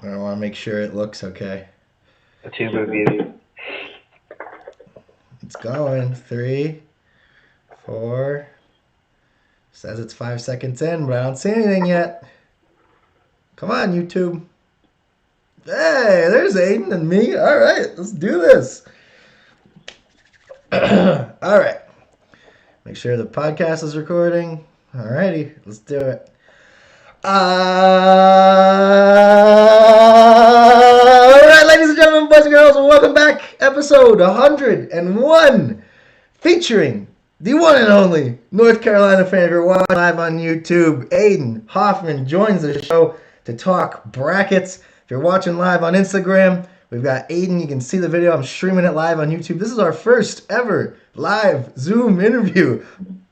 I want to make sure it looks okay. A tube of beauty. It's going. 3, 4. Says it's 5 seconds in, but I don't see anything yet. Come on, YouTube. Hey, there's Aiden and me. All right, let's do this. All right. Make sure the podcast is recording. All righty, let's do it. All right, ladies and gentlemen, boys and girls, welcome back. Episode 101, featuring the one and only North Carolina fan. If you're watching live on YouTube, Aiden Hoffman joins the show to talk brackets. If you're watching live on Instagram, we've got Aiden. You can see the video. I'm streaming it live on YouTube. This is our first ever live Zoom interview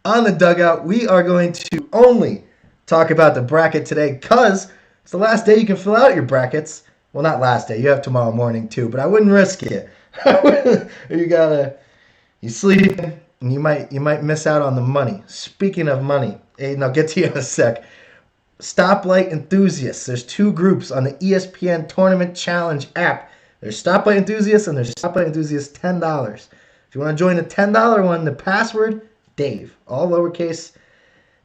on the Dugout. We are going to only talk about the bracket today because it's the last day you can fill out your brackets. Well, not last day. You have tomorrow morning too, but I wouldn't risk it. You sleep and you might miss out on the money. Speaking of money, Aiden, I'll get to you in a sec. Stoplight enthusiasts. There's 2 groups on the ESPN Tournament Challenge app. There's Stoplight enthusiasts and there's Stoplight enthusiasts $10. If you want to join the $10 one, the password Dave, all lowercase.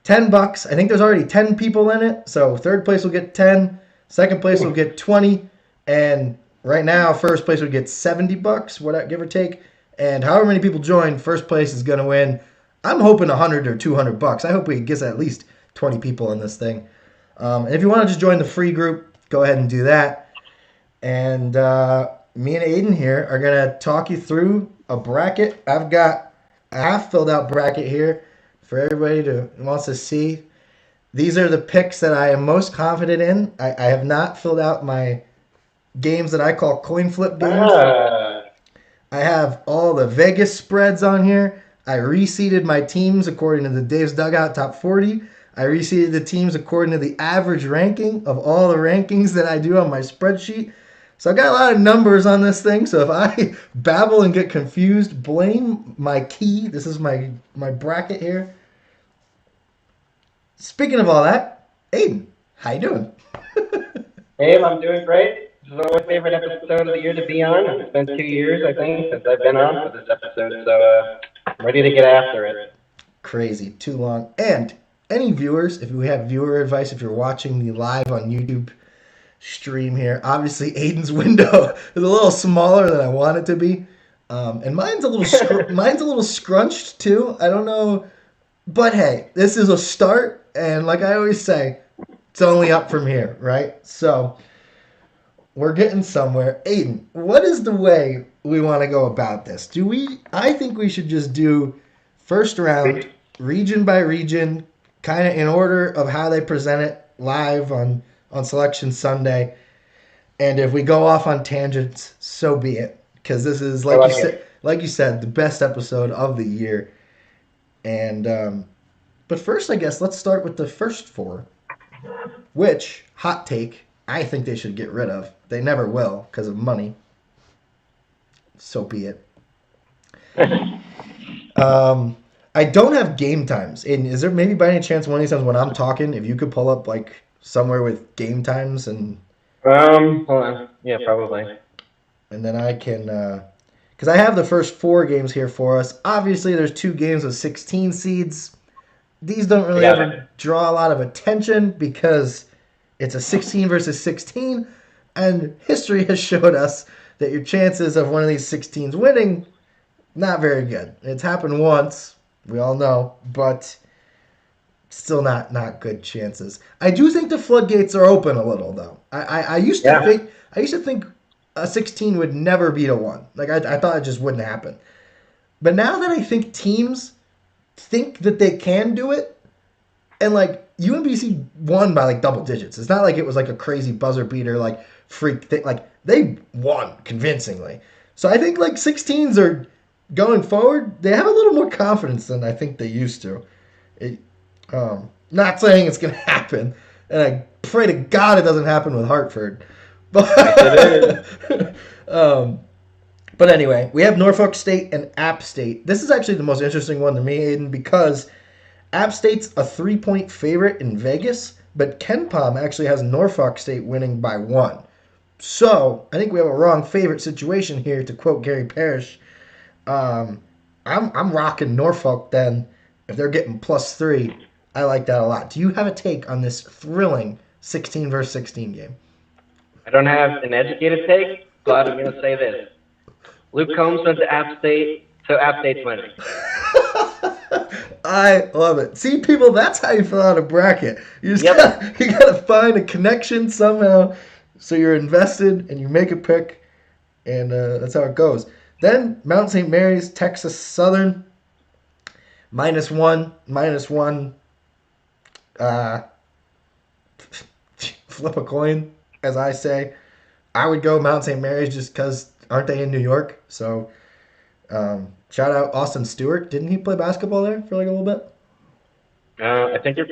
$10. I think there's already 10 people in it. So third place will get 10, second place will get 20, and right now first place would get $70, whatever, give or take. And however many people join, first place is gonna win. I'm hoping $100 or $200. I hope we get at least 20 people in this thing. And if you want to just join the free group, go ahead and do that. And me and Aiden here are gonna talk you through a bracket. I've got a half filled out bracket here for everybody who wants to see. These are the picks that I am most confident in. I have not filled out my games that I call coin flip games. I have all the Vegas spreads on here. I reseeded my teams according to the Dave's Dugout Top 40. I reseeded the teams according to the average ranking of all the rankings that I do on my spreadsheet. So I got a lot of numbers on this thing. So if I babble and get confused, blame my key. This is my bracket here. Speaking of all that, Aiden, how you doing? Hey, I'm doing great. This is my favorite episode of the year to be on. It's been 2 years, I think, since I've been on for this episode, so I'm ready to get after it. Crazy, too long. And any viewers, if we have viewer advice, if you're watching the live on YouTube stream here, obviously Aiden's window is a little smaller than I want it to be, and mine's a little scrunched too. I don't know, but hey, this is a start, and like I always say, it's only up from here, right? So we're getting somewhere. Aiden, what is the way we want to go about this? I think we should just do first round, region by region, kind of in order of how they present it live on Selection Sunday. And if we go off on tangents, so be it. Because this is, like you said, the best episode of the year. And but first, I guess, let's start with the first 4, which, hot take, I think they should get rid of. They never will because of money. So be it. I don't have game times. And is there maybe by any chance one of these times when I'm talking, if you could pull up like somewhere with game times and Hold on. Yeah, probably. and then I can because I have the first 4 games here for us. Obviously, there's 2 games with 16 seeds. These don't really ever draw a lot of attention because it's a 16 versus 16, and history has showed us that your chances of one of these 16s winning, not very good. It's happened once, we all know, but still not good chances. I do think the floodgates are open a little, though. I used to think a 16 would never beat a 1. Like I thought it just wouldn't happen. But now that I think teams think that they can do it, and like UMBC won by like double digits. It's not like it was like a crazy buzzer beater like freak thing. Like they won convincingly. So I think like 16s are going forward. They have a little more confidence than I think they used to. Not saying it's going to happen, and I pray to God it doesn't happen with Hartford. But but anyway, we have Norfolk State and App State. This is actually the most interesting one to me, Aiden, because App State's a 3-point favorite in Vegas, but KenPom actually has Norfolk State winning by 1. So I think we have a wrong favorite situation here, to quote Gary Parrish. I'm rocking Norfolk then. If they're getting +3, I like that a lot. Do you have a take on this thrilling 16 versus 16 game? I don't have an educated take, but I'm going to say this. Luke Combs went to App State, so App State's winning. I love it. See, people, that's how you fill out a bracket. You just you gotta find a connection somehow, so you're invested and you make a pick, and that's how it goes. Then Mount St. Mary's, Texas Southern, -1. Flip a coin, as I say. I would go Mount St. Mary's just because aren't they in New York? So shout out Austin Stewart. Didn't he play basketball there for like a little bit? I think you're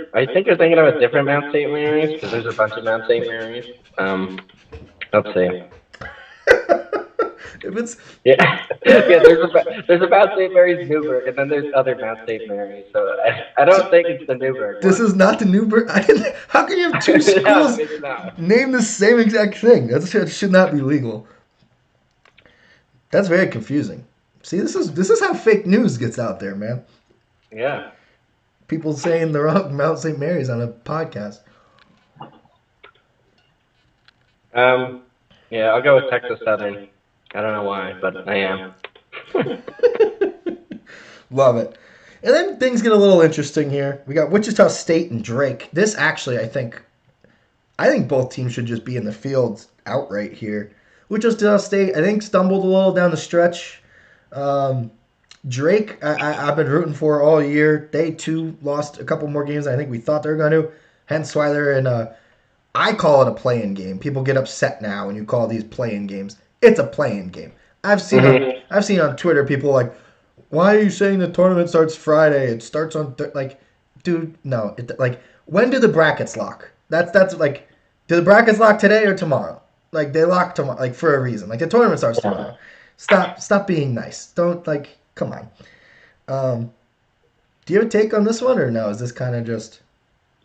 thinking of a different Mount St. Mary's because there's a bunch of Mount St. Mary's. Let's see. If it's yeah, there's a Mount St. Mary's Newburgh, and then there's other Mount St. Mary's. So I don't think it's the Newburgh. This is not the Newburgh. How can you have two schools name the same exact thing? That should not be legal. That's very confusing. See, this is how fake news gets out there, man. Yeah. People saying the wrong Mount St. Mary's on a podcast. Yeah, I'll go with Texas Southern. I don't know why, but I am. Love it. And then things get a little interesting here. We got Wichita State and Drake. This actually, I think both teams should just be in the field outright here. Wichita State, I think, stumbled a little down the stretch. Drake, I've been rooting for all year. They, too, lost a couple more games than I think we thought they were going to. Hence why they're in I call it a play-in game. People get upset now when you call these play-in games. It's a play-in game. I've seen on Twitter people like, why are you saying the tournament starts Friday? It starts on dude, no. When do the brackets lock? That's like, do the brackets lock today or tomorrow? Like, they lock tomorrow, like, for a reason. Like, the tournament starts tomorrow. Stop being nice. Don't, come on. Do you have a take on this one, or no? Is this kind of just...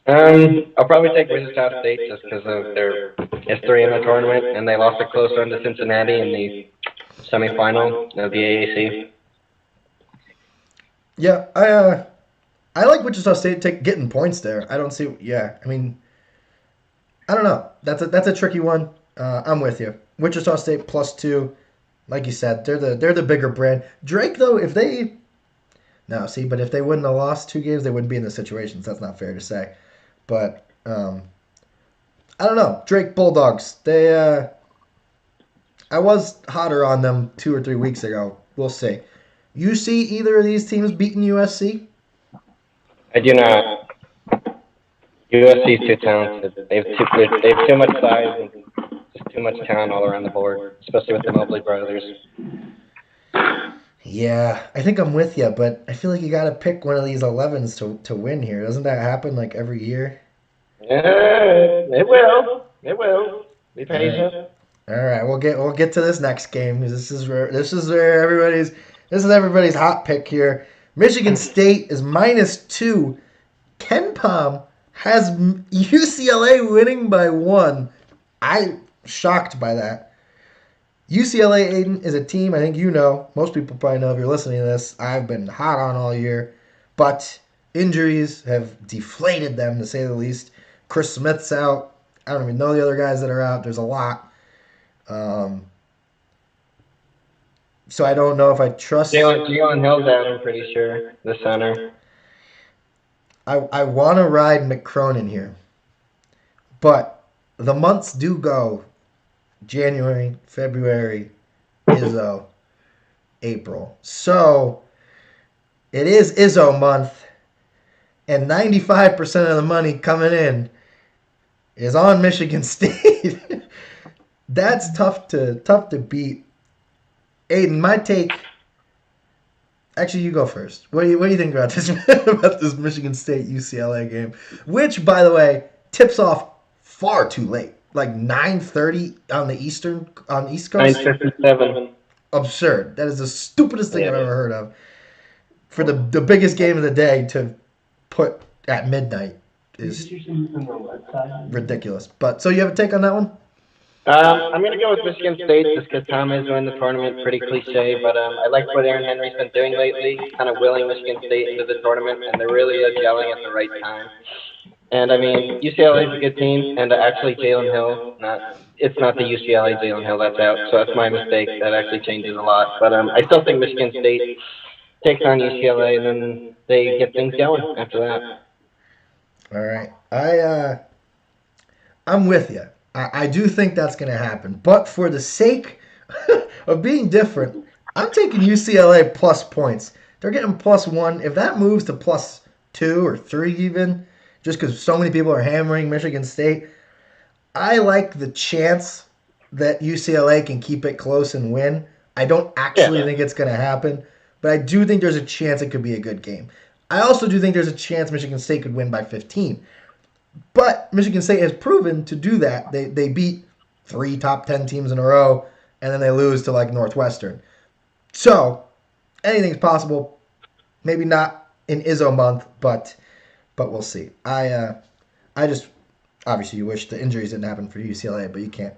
I'll probably take Wichita State just because of their history in the tournament, and they lost a close run to Cincinnati in the semifinal of the AAC. Yeah, I like Wichita State getting points there. I don't see. Yeah, I mean, I don't know. That's a tricky one. I'm with you. Wichita State +2, like you said, they're the bigger brand. Drake though, if they but if they wouldn't have lost 2 games, they wouldn't be in this situation. So that's not fair to say. But I don't know. Drake Bulldogs. They I was hotter on them 2 or 3 weeks ago. We'll see. You see either of these teams beating USC? I do not. USC is too talented. They have too much size and just too much talent all around the board, especially with the Mobley brothers. Yeah, I think I'm with you, but I feel like you got to pick one of these 11s to win here. Doesn't that happen like every year? Yeah, it will. It will. Be patient. All right, we'll get to this next game. This is everybody's hot pick here. Michigan State is -2. Ken Pom has UCLA winning by 1. I'm shocked by that. UCLA, Aiden, is a team I think you know. Most people probably know if you're listening to this. I've been hot on all year. But injuries have deflated them, to say the least. Chris Smith's out. I don't even know the other guys that are out. There's a lot. So I don't know if I trust... Jalen Hill's out, I'm pretty sure. The center. I want to ride McCronin here. But the months do go. January, February, Izzo, April. So it is Izzo month, and 95% of the money coming in is on Michigan State. That's tough to beat. Aiden, my take. Actually, you go first. What do you think about this Michigan State UCLA game? Which, by the way, tips off far too late. Like 9:30 on the East Coast. 9:57. Absurd. That is the stupidest thing I've ever heard of. For the biggest game of the day to put at midnight is ridiculous. But so you have a take on that one? I'm going to go with Michigan State just because Tom is winning the tournament. Pretty cliche, but I like what Aaron Henry's been doing lately, kind of willing Michigan State into the tournament, and they're really gelling at the right time. And I mean, UCLA is a good team, and actually Jalen Hill, it's not the UCLA Jalen Hill that's out, so that's my mistake. That actually changes a lot. But I still think Michigan State takes on UCLA, and then they get things going after that. All right. I'm with you. I do think that's going to happen. But for the sake of being different, I'm taking UCLA plus points. They're getting +1. If that moves to +2 or 3 even, just because so many people are hammering Michigan State, I like the chance that UCLA can keep it close and win. I don't actually think it's going to happen, but I do think there's a chance it could be a good game. I also do think there's a chance Michigan State could win by 15. But Michigan State has proven to do that. They beat 3 top 10 teams in a row, and then they lose to like Northwestern. So anything's possible. Maybe not in Izzo month, but we'll see. I just obviously you wish the injuries didn't happen for UCLA, but you can't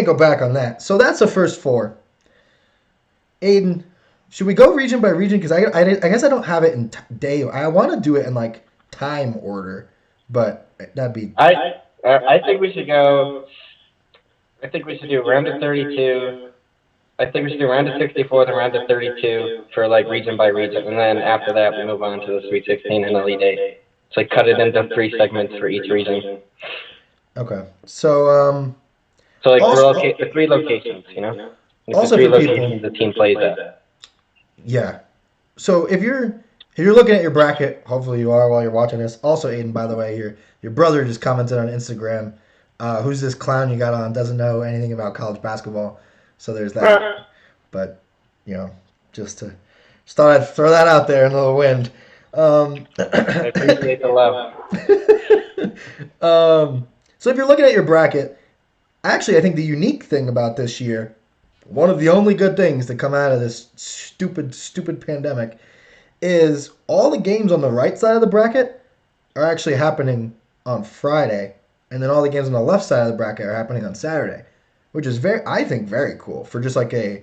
go back on that. So that's the first 4. Aiden, should we go region by region? Because I guess I don't have it in day. I want to do it in like time order, but that'd be. I think we should go. I think we should do round of 32. I think we should do round of 64, then round of 32 for like region by region, and then after that we move on to the Sweet 16 and Elite 8. So like cut it into 3 segments for each region. Okay, so So like the 3 locations, you know. Like also the 3 for people, locations the team plays at. Yeah. So if you're looking at your bracket, hopefully you are while you're watching this. Also, Aiden, by the way, your brother just commented on Instagram. Who's this clown you got on? Doesn't know anything about college basketball. So there's that. But just thought I'd throw that out there in a little wind. I appreciate the love. So if you're looking at your bracket, actually, I think the unique thing about this year, one of the only good things to come out of this stupid pandemic, is all the games on the right side of the bracket are actually happening on Friday, and then all the games on the left side of the bracket are happening on Saturday, which is I think very cool for just like a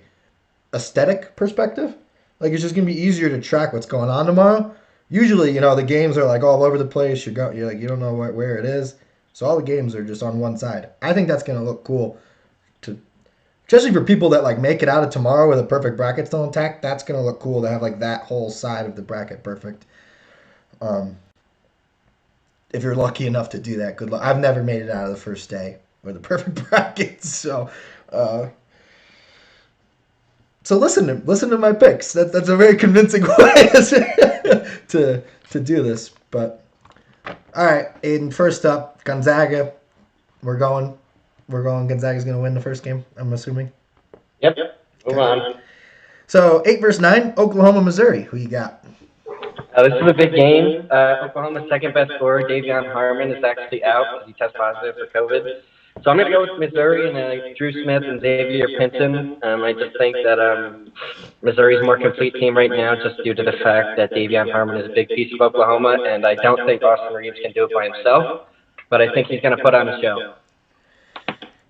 aesthetic perspective. Like it's just gonna be easier to track what's going on tomorrow. Usually, the games are like all over the place. You're like you don't know where it is. So all the games are just on one side. I think that's gonna look cool, especially for people that like make it out of tomorrow with a perfect bracket still intact. That's gonna look cool to have like that whole side of the bracket perfect. If you're lucky enough to do that, good luck. I've never made it out of the first day with a perfect bracket, so listen to my picks. That's a very convincing way to do this. But all right, Aiden. First up, Gonzaga. We're going. Gonzaga's going to win the first game, I'm assuming. Yep. Move on. So 8 versus 9, Oklahoma, Missouri. Who you got? This is a big game. Oklahoma's second best scorer, Davion Harmon, is actually out because he tested positive for COVID. So I'm going to go with Missouri and Drew Smith and Xavier Pinton. I just think that Missouri's a more complete team right now just due to the fact that Davion Harmon is a big piece of Oklahoma, and I don't think Austin Reeves can do it by himself, but I think he's going to put on a show.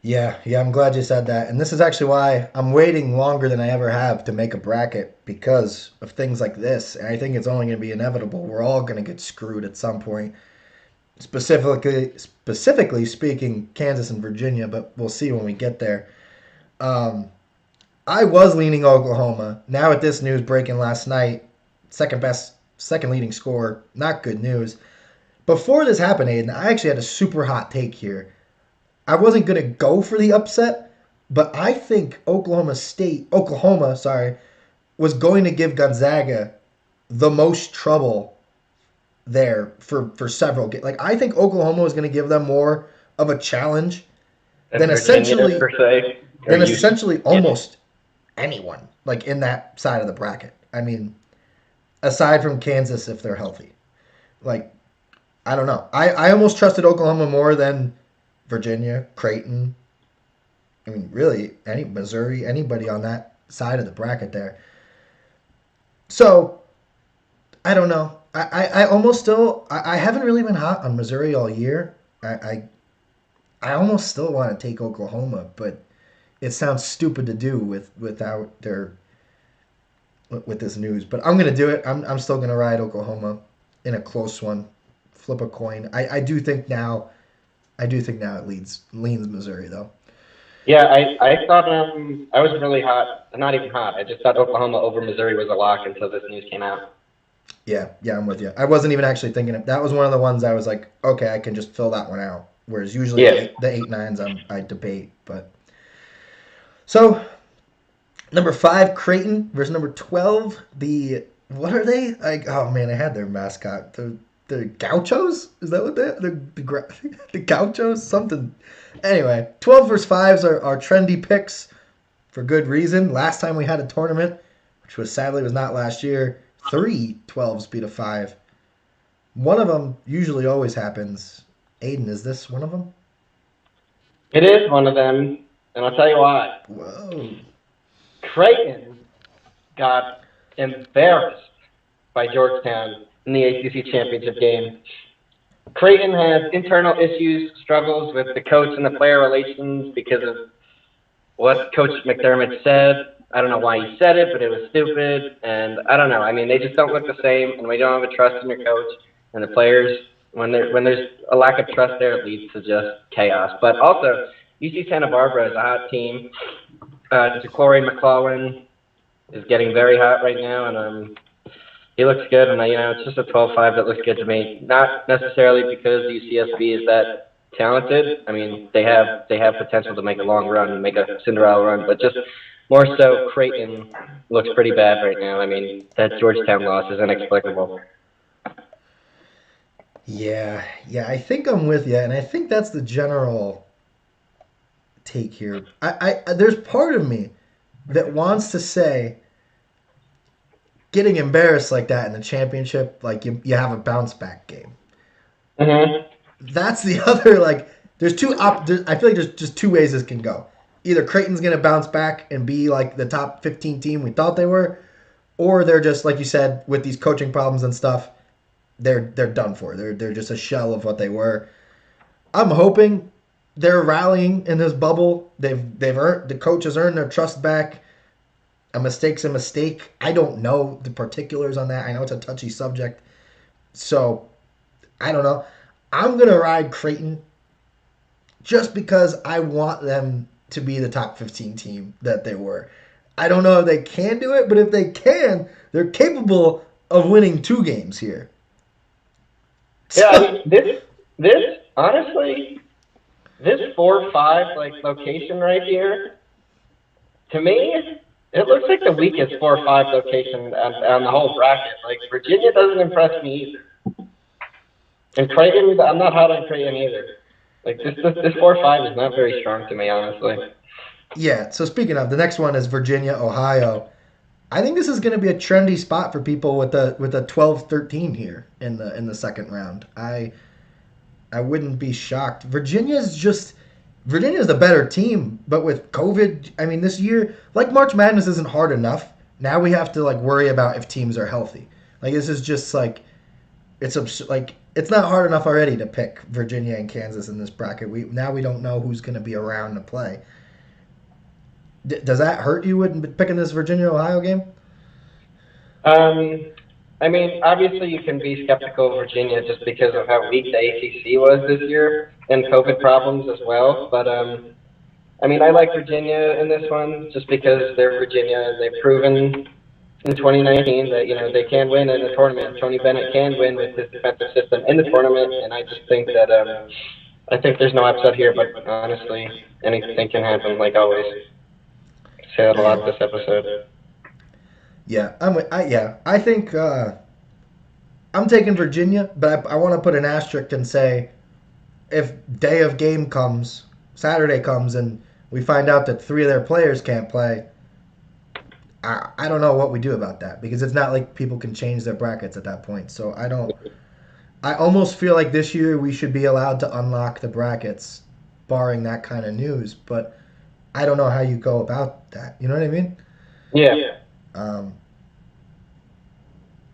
Yeah, I'm glad you said that. And this is actually why I'm waiting longer than I ever have to make a bracket because of things like this. And I think it's only going to be inevitable. We're all going to get screwed at some point. Specifically speaking, Kansas and Virginia, but we'll see when we get there. I was leaning Oklahoma. Now with this news breaking last night, second leading scorer, not good news. Before this happened, Aiden, I actually had a super hot take here. I wasn't going to go for the upset, but I think Oklahoma, was going to give Gonzaga the most trouble there for several games. Like, I think Oklahoma was going to give them more of a challenge than essentially almost anyone like in that side of the bracket. I mean, aside from Kansas if they're healthy. Like, I don't know. I almost trusted Oklahoma more than Virginia, Creighton. I mean, really, Missouri, anybody on that side of the bracket there. So, I don't know. I almost still. I haven't really been hot on Missouri all year. I I almost still want to take Oklahoma, but it sounds stupid to do without their with this news. But I'm gonna do it. I'm still gonna ride Oklahoma in a close one. Flip a coin. I do think now. I do think now it leans Missouri though. Yeah, I thought I was really hot. Not even hot. I just thought Oklahoma over Missouri was a lock until this news came out. Yeah, I'm with you. I wasn't even actually thinking of that. Was one of the ones I was like, okay, I can just fill that one out. Whereas usually Yeah. the 8-9s I debate. But so number 5 Creighton versus number 12 the what are they like? Oh man, I had their mascot. The Gauchos? Is that what they the Gauchos? Something. Anyway, 12 versus 5s are trendy picks for good reason. Last time we had a tournament, which was sadly was not last year, 3 12s beat a 5. One of them usually always happens. Aiden, is this one of them? It is one of them, and I'll tell you why. Whoa. Creighton got embarrassed by Georgetown in the ACC championship game. Creighton has internal issues, struggles with the coach and the player relations because of what Coach McDermott said. I don't know why he said it, but it was stupid. And I don't know. I mean, they just don't look the same, and we don't have a trust in your coach and the players. When there's a lack of trust there, it leads to just chaos. But also, UC Santa Barbara is a hot team. Ja'Cory McClellan is getting very hot right now, and he looks good. And it's just a 12-5 that looks good to me. Not necessarily because UCSB is that talented. I mean, they have potential to make a long run, make a Cinderella run, but just more so, Creighton looks pretty bad right now. I mean, that Georgetown loss is inexplicable. Yeah, I think I'm with you, and I think that's the general take here. There's part of me that wants to say getting embarrassed like that in the championship, like you have a bounce back game. Mm-hmm. That's the other like. There's two I feel like there's just two ways this can go. Either Creighton's gonna bounce back and be like the top 15 team we thought they were, or they're just like you said with these coaching problems and stuff. They're done for. They're just a shell of what they were. I'm hoping they're rallying in this bubble. They've earned the coach has earned their trust back. A mistake's a mistake. I don't know the particulars on that. I know it's a touchy subject. So I don't know. I'm gonna ride Creighton just because I want them to be the top 15 team that they were. I don't know if they can do it, but if they can, they're capable of winning 2 games here. Yeah, I mean, this honestly, this 4-5 like location right here, to me, it looks like the weakest 4-5 location on the whole bracket. Like Virginia doesn't impress me either, and Creighton, I'm not hot on Creighton either. Like this 4-5 is not very strong to me, honestly. Yeah. So speaking of, the next one is Virginia, Ohio. I think this is going to be a trendy spot for people with a 12-13 here in the second round. I wouldn't be shocked. Virginia's the better team, but with COVID, I mean this year, like March Madness isn't hard enough. Now we have to like worry about if teams are healthy. Like this is just like it's not hard enough already to pick Virginia and Kansas in this bracket. We don't know who's going to be around to play. Does that hurt you with picking this Virginia Ohio game? I mean, obviously you can be skeptical of Virginia just because of how weak the ACC was this year and COVID problems as well. But I mean, I like Virginia in this one just because they're Virginia. They've proven in 2019 that they can win in a tournament. Tony Bennett can win with his defensive system in the tournament, and I just think that I think there's no upset here. But honestly, anything can happen, like always. Say that a lot this episode. Yeah, I think I'm taking Virginia, but I want to put an asterisk and say if day of game comes, Saturday comes, and we find out that 3 of their players can't play, I don't know what we do about that because it's not like people can change their brackets at that point. So I almost feel like this year we should be allowed to unlock the brackets, barring that kind of news. But I don't know how you go about that. You know what I mean? Yeah.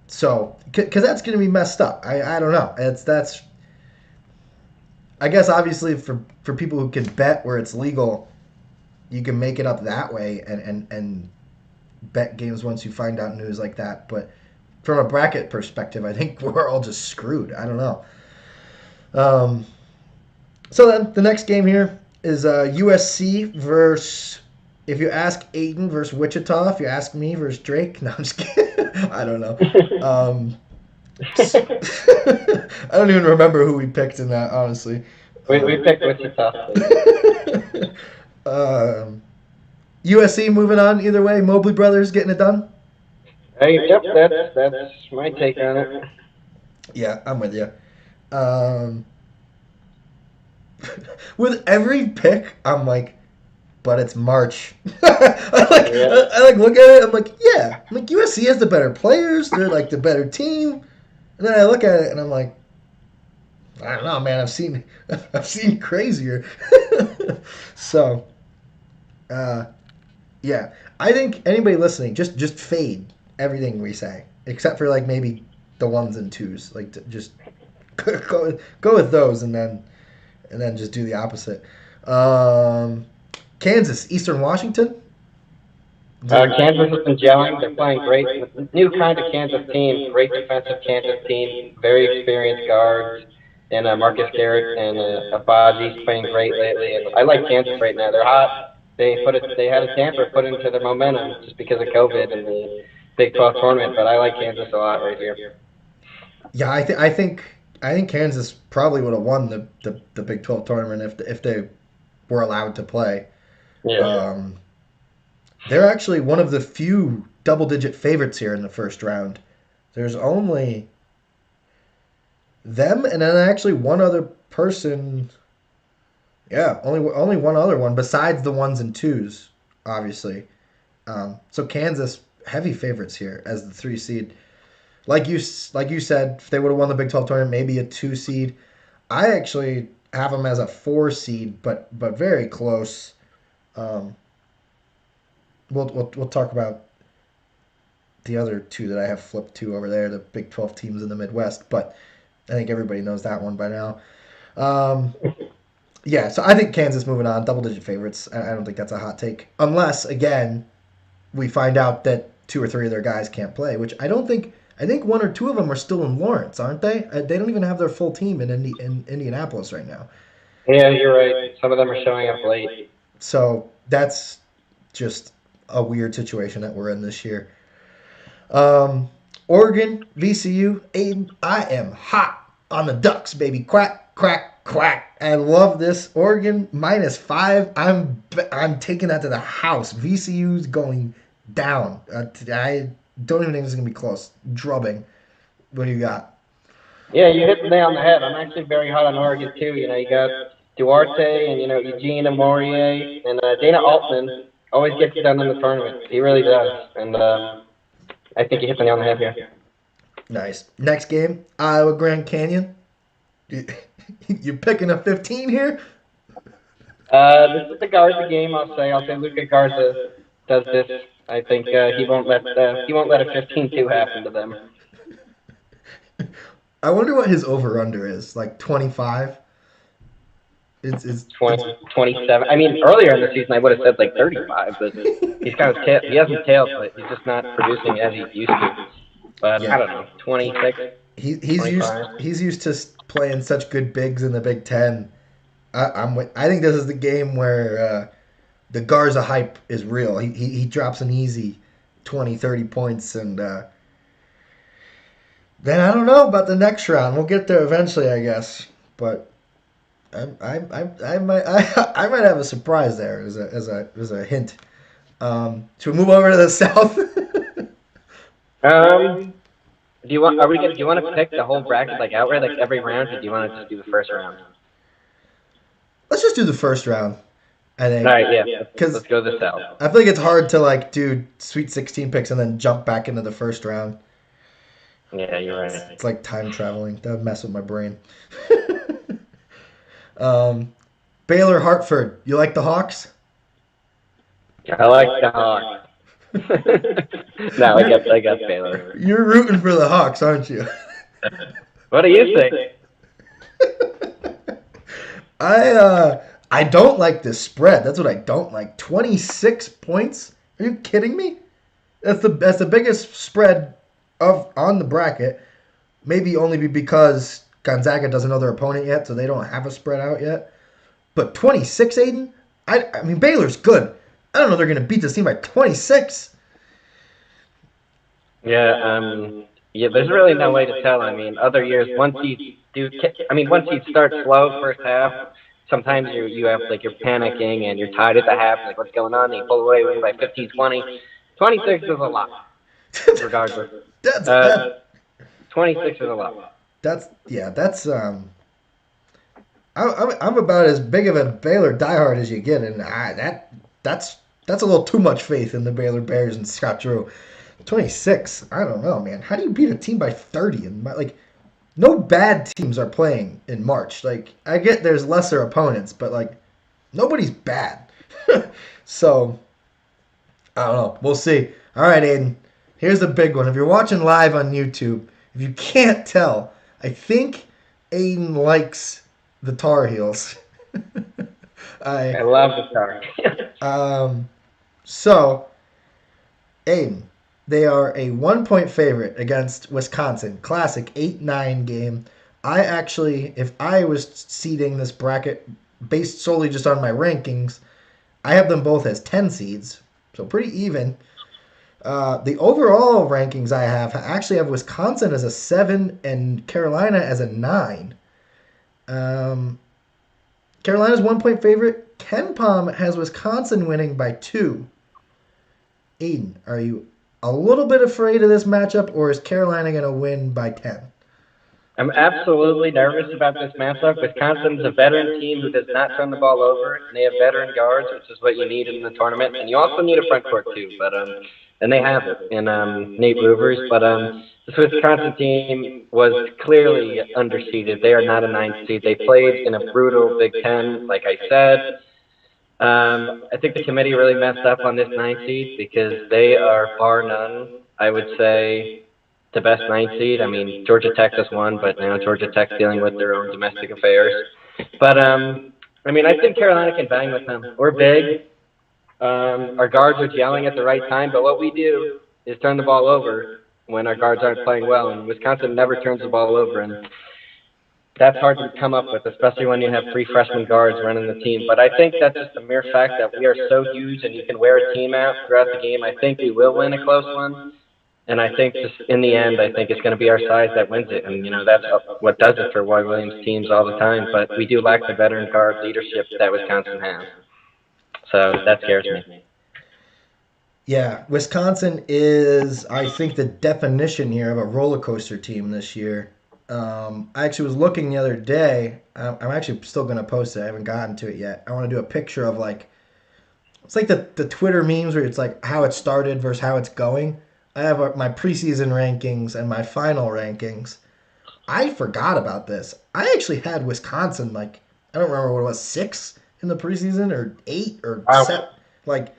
So, because that's going to be messed up. I don't know. I guess obviously for people who can bet where it's legal, you can make it up that way and bet games once you find out news like that. But from a bracket perspective, I think we're all just screwed. I don't know. Um, so then the next game here is USC versus. If you ask Aiden versus Wichita, if you ask me versus Drake, no, I'm just kidding. I don't know. I don't even remember who we picked in that, honestly. We picked Wichita. USC moving on either way. Mobley brothers getting it done. Hey, yep, that's my take on it. Yeah, I'm with you. With every pick, I'm like, but it's March. I look at it. I'm like, yeah. I'm like, USC has the better players. They're like the better team. And then I look at it and I'm like, I don't know, man. I've seen crazier. So, yeah. I think anybody listening, just fade everything we say, except for like maybe the ones and twos. Like just go with those, and then just do the opposite. Kansas, Eastern Washington. Kansas has been gelling. They're playing great. New kind of Kansas team. Great defensive Kansas team. Very experienced guards. And Marcus Garrett and Abaji's playing great lately. And I like Kansas right now. They're hot. They had a tamper put into their momentum just because of COVID and the Big 12 tournament. But I like Kansas a lot right here. Yeah, I think Kansas probably would have won the Big 12 tournament if they were allowed to play. Yeah. They're actually one of the few double-digit favorites here in the first round. There's only them and then actually one other person. Yeah, only one other one besides the ones and twos, obviously. So Kansas heavy favorites here as the 3 seed. Like you said, if they would have won the Big 12 tournament, maybe a 2 seed. I actually have them as a 4 seed, but very close. We'll talk about the other 2 that I have flipped to over there, the Big 12 teams in the Midwest, but I think everybody knows that one by now. Yeah, so I think Kansas moving on, double-digit favorites. I don't think that's a hot take. Unless, again, we find out that 2 or 3 of their guys can't play, which I don't think. I think 1 or 2 of them are still in Lawrence, aren't they? They don't even have their full team in Indianapolis right now. Yeah, you're right. Some of them are showing up late. So that's just a weird situation that we're in this year. Oregon, VCU, Aiden, I am hot on the Ducks, baby. Quack, quack, quack. I love this. Oregon -5. I'm taking that to the house. VCU's going down. I don't even think this is going to be close. Drubbing. What do you got? Yeah, you hit the nail on the head. I'm actually very hot on Oregon, too. You got Duarte and, Eugene Amorie and Dana Altman always gets done in the tournament. He really does. And I think you hit the nail on the head here. Nice. Next game, Iowa Grand Canyon. You picking a 15 here? This is the Garza game. I'll say Luka Garza does this. I think he won't let a 15-2 happen to them. I wonder what his over/under is. Like 25. It's 27. I mean, earlier in the season I would have said like 35, but he's kind of he hasn't tailed, but he's just not producing as he used to. But yeah. I don't know, 26. He's used to playing such good bigs in the Big Ten. I think this is the game where the Garza hype is real. He drops an easy 20, 30 points, and then I don't know about the next round. We'll get there eventually, I guess. But I might have a surprise there as a hint. Should we move over to the South? Do you want to pick the whole bracket like outright, like every round, or do you want to just do the first round? Let's just do the first round. I think. All right, yeah. Let's go to the South. I feel like it's hard to like do Sweet 16 picks and then jump back into the first round. Yeah, you're right. It's like time traveling. That would mess with my brain. Baylor, Hartford. You like the Hawks? I like the Hawks. No, I got Baylor. You're rooting for the Hawks, aren't you? What do you think? I don't like this spread. That's what I don't like. 26 points? Are you kidding me? That's the biggest spread on the bracket. Maybe only because Gonzaga doesn't know their opponent yet, so they don't have a spread out yet. But 26, Aiden? I mean, Baylor's good. I don't know they're going to beat this team by 26. Yeah, there's really no way to tell. I mean, other years, once you start slow first half, sometimes you have like you're panicking and you're tied at the half, like what's going on? And you pull away win by 15, 20. 26 is a lot, regardless. that's Uh, that, 26 is a lot. that's I'm about as big of a Baylor diehard as you get, and that's a little too much faith in the Baylor Bears and Scott Drew. 26, I don't know, man. How do you beat a team by 30? And like, no bad teams are playing in March. Like, I get there's lesser opponents, but like, nobody's bad. So, I don't know. We'll see. All right, Aiden. Here's the big one. If you're watching live on YouTube, if you can't tell, I think Aiden likes the Tar Heels. I love the Tar. So, Aiden, they are a 1-point favorite against Wisconsin. Classic 8-9 game. I actually, if I was seeding this bracket based solely just on my rankings, I have them both as 10 seeds. So pretty even. The overall rankings I actually have Wisconsin as a 7 and Carolina as a 9. Carolina's 1-point favorite. KenPom has Wisconsin winning by 2. Aiden, are you a little bit afraid of this matchup, or is Carolina going to win by 10? I'm absolutely nervous about this matchup. Wisconsin's a veteran team who does not turn the ball over, and they have veteran guards, which is what you need in the tournament. And you also need a front court too, and they have it in Nate Roovers. But this Wisconsin team was clearly underseeded. They are not a 9th seed. They played in a brutal Big Ten, like I said. I think the committee really messed up on this 9th seed because they are bar none, I would say, the best 9th seed. I mean, Georgia Tech just won, but now Georgia Tech's dealing with their own domestic affairs. But, I mean, I think Carolina can bang with them. We're big. Our guards are yelling at the right time, but what we do is turn the ball over when our guards aren't playing well, and Wisconsin never turns the ball over, and that's hard to come up with, especially when you have 3 freshman guards running the team. But I think that's just the mere fact that we are so huge and you can wear a team out throughout the game. I think we will win a close one. And I think just in the end, I think it's going to be our size that wins it. And, that's what does it for Roy Williams teams all the time. But we do lack the veteran guard leadership that Wisconsin has. So that scares me. Yeah, Wisconsin is, I think, the definition here of a roller coaster team this year. I actually was looking the other day. I'm actually still going to post it. I haven't gotten to it yet. I want to do a picture of it's like the Twitter memes where it's like how it started versus how it's going. I have my preseason rankings and my final rankings. I forgot about this. I actually had Wisconsin, I don't remember what it was, 6 in the preseason or 8 or 7.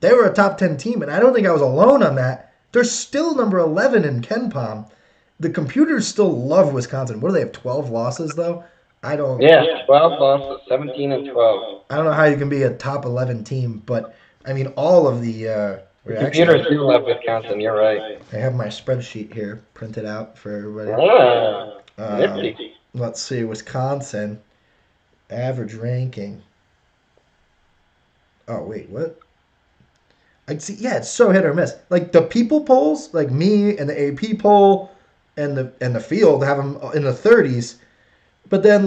They were a top 10 team, and I don't think I was alone on that. They're still number 11 in KenPom. The computers still love Wisconsin. What do they have, 12 losses, though? Yeah, 12 losses, 17 and 12. I don't know how you can be a top 11 team, but, I mean, all of the computers do love Wisconsin, you're right. I have my spreadsheet here printed out for everybody. Nifty. Let's see, Wisconsin, average ranking. Oh, wait, what? I see. Yeah, it's so hit or miss. Like the people polls, like me and the AP poll and the field have them in the 30s, but then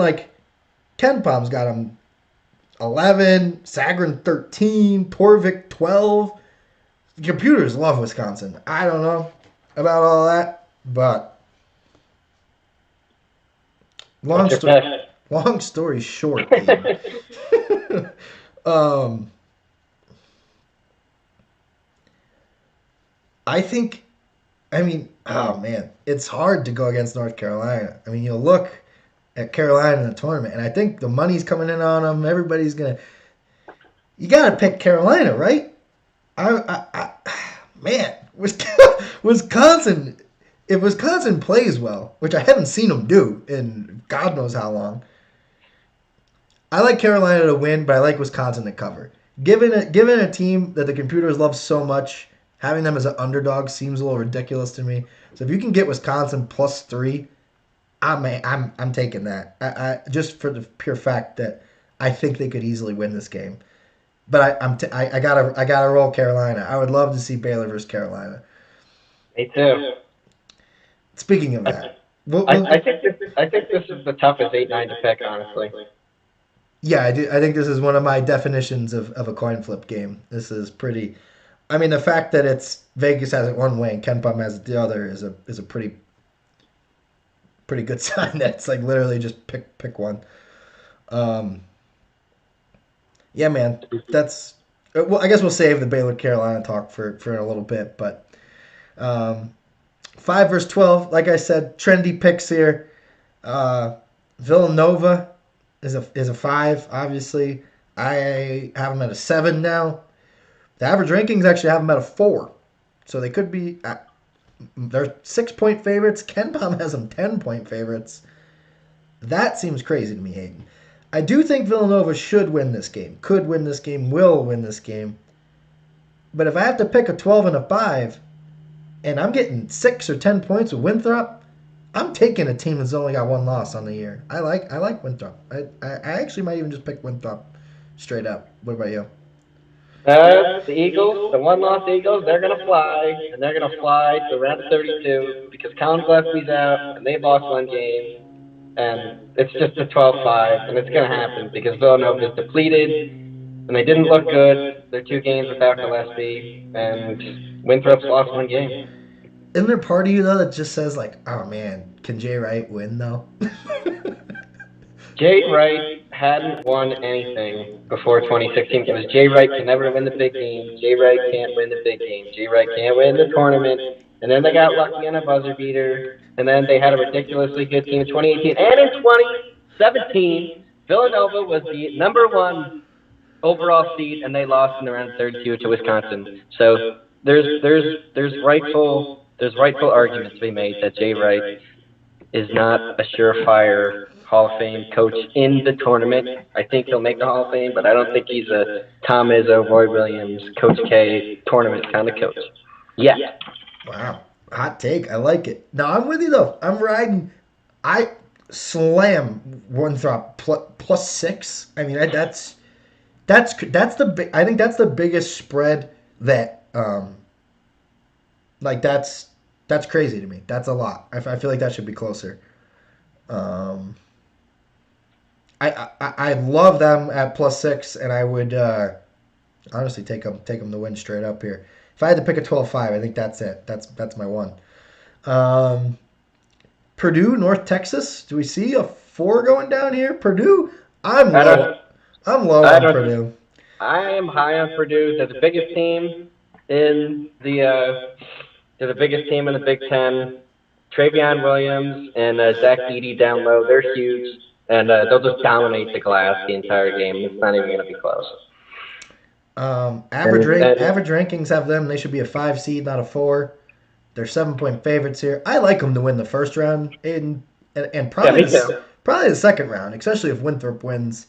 KenPom's got them 11, Sagarin 13, Torvik 12. The computers love Wisconsin. I don't know about all that, but long story short, I think, oh man, it's hard to go against North Carolina. I mean, you'll look at Carolina in the tournament, and I think the money's coming in on them. Everybody's you got to pick Carolina, right? Man, Wisconsin, if Wisconsin plays well, which I haven't seen them do in God knows how long, I like Carolina to win, but I like Wisconsin to cover. Given a team that the computers love so much, having them as an underdog seems a little ridiculous to me. So if you can get Wisconsin +3, I'm taking that. I just for the pure fact that I think they could easily win this game. But I gotta roll Carolina. I would love to see Baylor versus Carolina. Me too. Speaking of that, I think this is the toughest 8-9 to pick, honestly. yeah, I do. I think this is one of my definitions of a coin flip game. This is pretty. I mean, the fact that it's Vegas has it one way and Ken Pom has it the other is a pretty good sign. That it's like literally just pick one. Um, yeah, man, that's. Well, I guess we'll save the Baylor Carolina talk for a little bit, but 5 versus 12. Like I said, trendy picks here. Uh, Villanova is a 5. Obviously, I have them at a 7 now. The average rankings actually have them at a 4, so they could be. They're 6-point favorites. Ken Pom has them 10-point favorites. That seems crazy to me, Hayden. I do think Villanova should win this game. Could win this game. Will win this game. But if I have to pick a 12 and a 5, and I'm getting 6 or 10 points with Winthrop, I'm taking a team that's only got one loss on the year. I like Winthrop. I actually might even just pick Winthrop straight up. What about you? The Eagles, the one-loss Eagles, they're going to fly, and they're going to fly to round of 32 because Colin Gillespie's out, and they've lost one game, and it's just a 12-5, and it's going to happen because Villanova is depleted, and they didn't look good. They're 2 games without Gillespie, and Winthrop's lost one game. Isn't there part of you though that just says like, oh man, can Jay Wright win though? Jay Wright hadn't won anything before 2016 because Jay Wright can never win the big game. Jay Wright can't win the big game. Jay Wright can't win the tournament. And then they got lucky on a buzzer beater. And then they had a ridiculously good team in 2018. And in 2017, Villanova was the #1 overall seed, and they lost in the round of 32 to Wisconsin. So there's rightful arguments to be made that Jay Wright is not a surefire Hall of Fame coach in the tournament. I think he'll make the Hall of Fame, but I don't think he's a Tom Izzo, Roy Williams, Coach K tournament kind of coach. Yeah. Wow. Hot take. I like it. No, I'm with you though. I'm riding. I slam Winthrop +6. I mean, that's the I think that's the biggest spread that like that's crazy to me. That's a lot. I feel like that should be closer. I love them at +6, and I would honestly take them to win straight up here. If I had to pick a 12-5, I think that's it. That's my one. Purdue, North Texas. Do we see a 4 going down here? Purdue. I'm low on Purdue. I am high on Purdue. They're the biggest team in the Big Ten. Travion Williams and Zach Edey down low. They're huge. And they'll just dominate the glass the entire game. It's not even going to be close. Average rankings have them. They should be a 5 seed, not a 4. They're 7-point favorites here. I like them to win the first round and probably the second round, especially if Winthrop wins.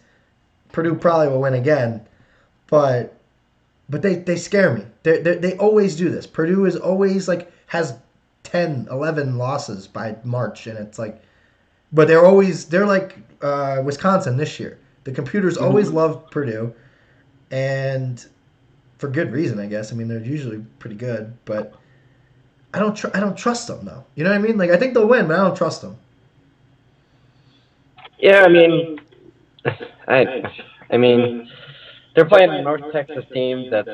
Purdue probably will win again, but they scare me. They always do this. Purdue is always like has 10, 11 losses by March, and it's like, but they're like Wisconsin this year. The computers always love Purdue, and for good reason, I guess. I mean, they're usually pretty good, but I don't trust them though. You know what I mean? Like I think they'll win, but I don't trust them. Yeah, I mean, they're playing a North Texas team that's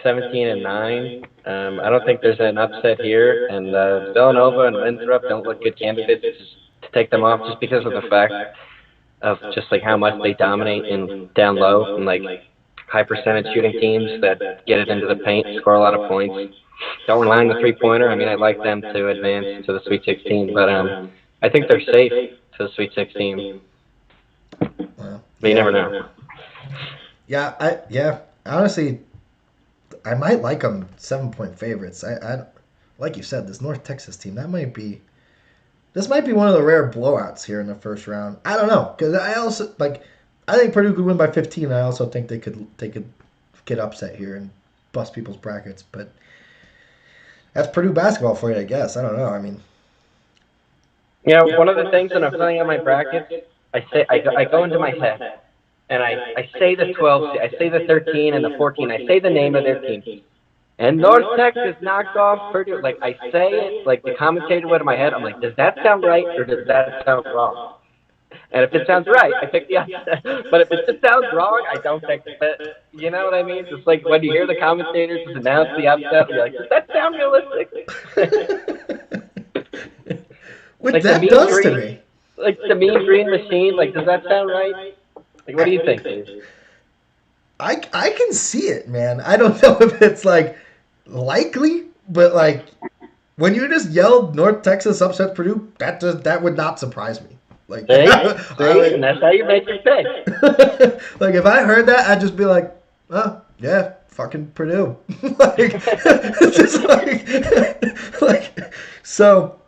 17-9. I don't think there's an upset here, and Villanova and Winthrop don't look good candidates to take them off just because of the fact of just like how much they dominate in down low and like high percentage shooting teams that get it into the paint, score a lot of points. Don't rely on the 3-pointer. I mean, I'd like them to advance to the Sweet 16, but I think they're safe to the Sweet 16. Well, but you never know. Yeah. Honestly, I might like them 7-point favorites. I like you said, this North Texas team this might be one of the rare blowouts here in the first round. I don't know because I also like I think Purdue could win by 15. I also think they could get upset here and bust people's brackets. But that's Purdue basketball for you, I guess. I don't know. I mean, One of the things when I'm filling out my brackets, I go into my head and I say the 12, I say the 13 and the 14, I say the name of their team. And North Texas knocked off Purdue. Like, I say it, like the commentator went in my head. I'm like, does that sound right or does that sound wrong? And if it sounds right, I pick the upset. But if it just sounds wrong, I don't pick it. You know what I mean? Just like when you hear the commentators just announce the upset, you're like, does that sound realistic? what like that does to me. Like the Mean Green Machine, like, does that sound right? Like, what do you think, Dave? I can see it, man. I don't know if it's like likely, but like when you just yelled North Texas upset Purdue, that would not surprise me. Like, and that's how you make your pick. Like if I heard that, I'd just be like, oh yeah, fucking Purdue. like, just like so.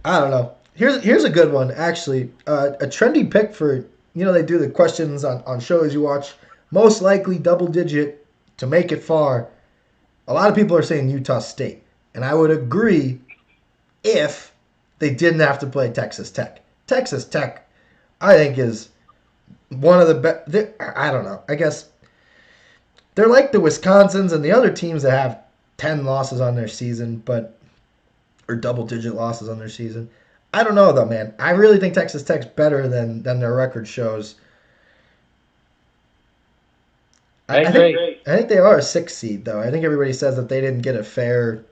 I don't know. Here's a good one actually. A trendy pick for they do the questions on shows you watch. Most likely double digit to make it far. A lot of people are saying Utah State, and I would agree if they didn't have to play Texas Tech. Texas Tech, I think, is one of the best. I don't know. I guess they're like the Wisconsins and the other teams that have 10 losses on their season, or double-digit losses on their season. I don't know, though, man. I really think Texas Tech's better than their record shows. I think they are a 6 seed, though. I think everybody says that they didn't get a fair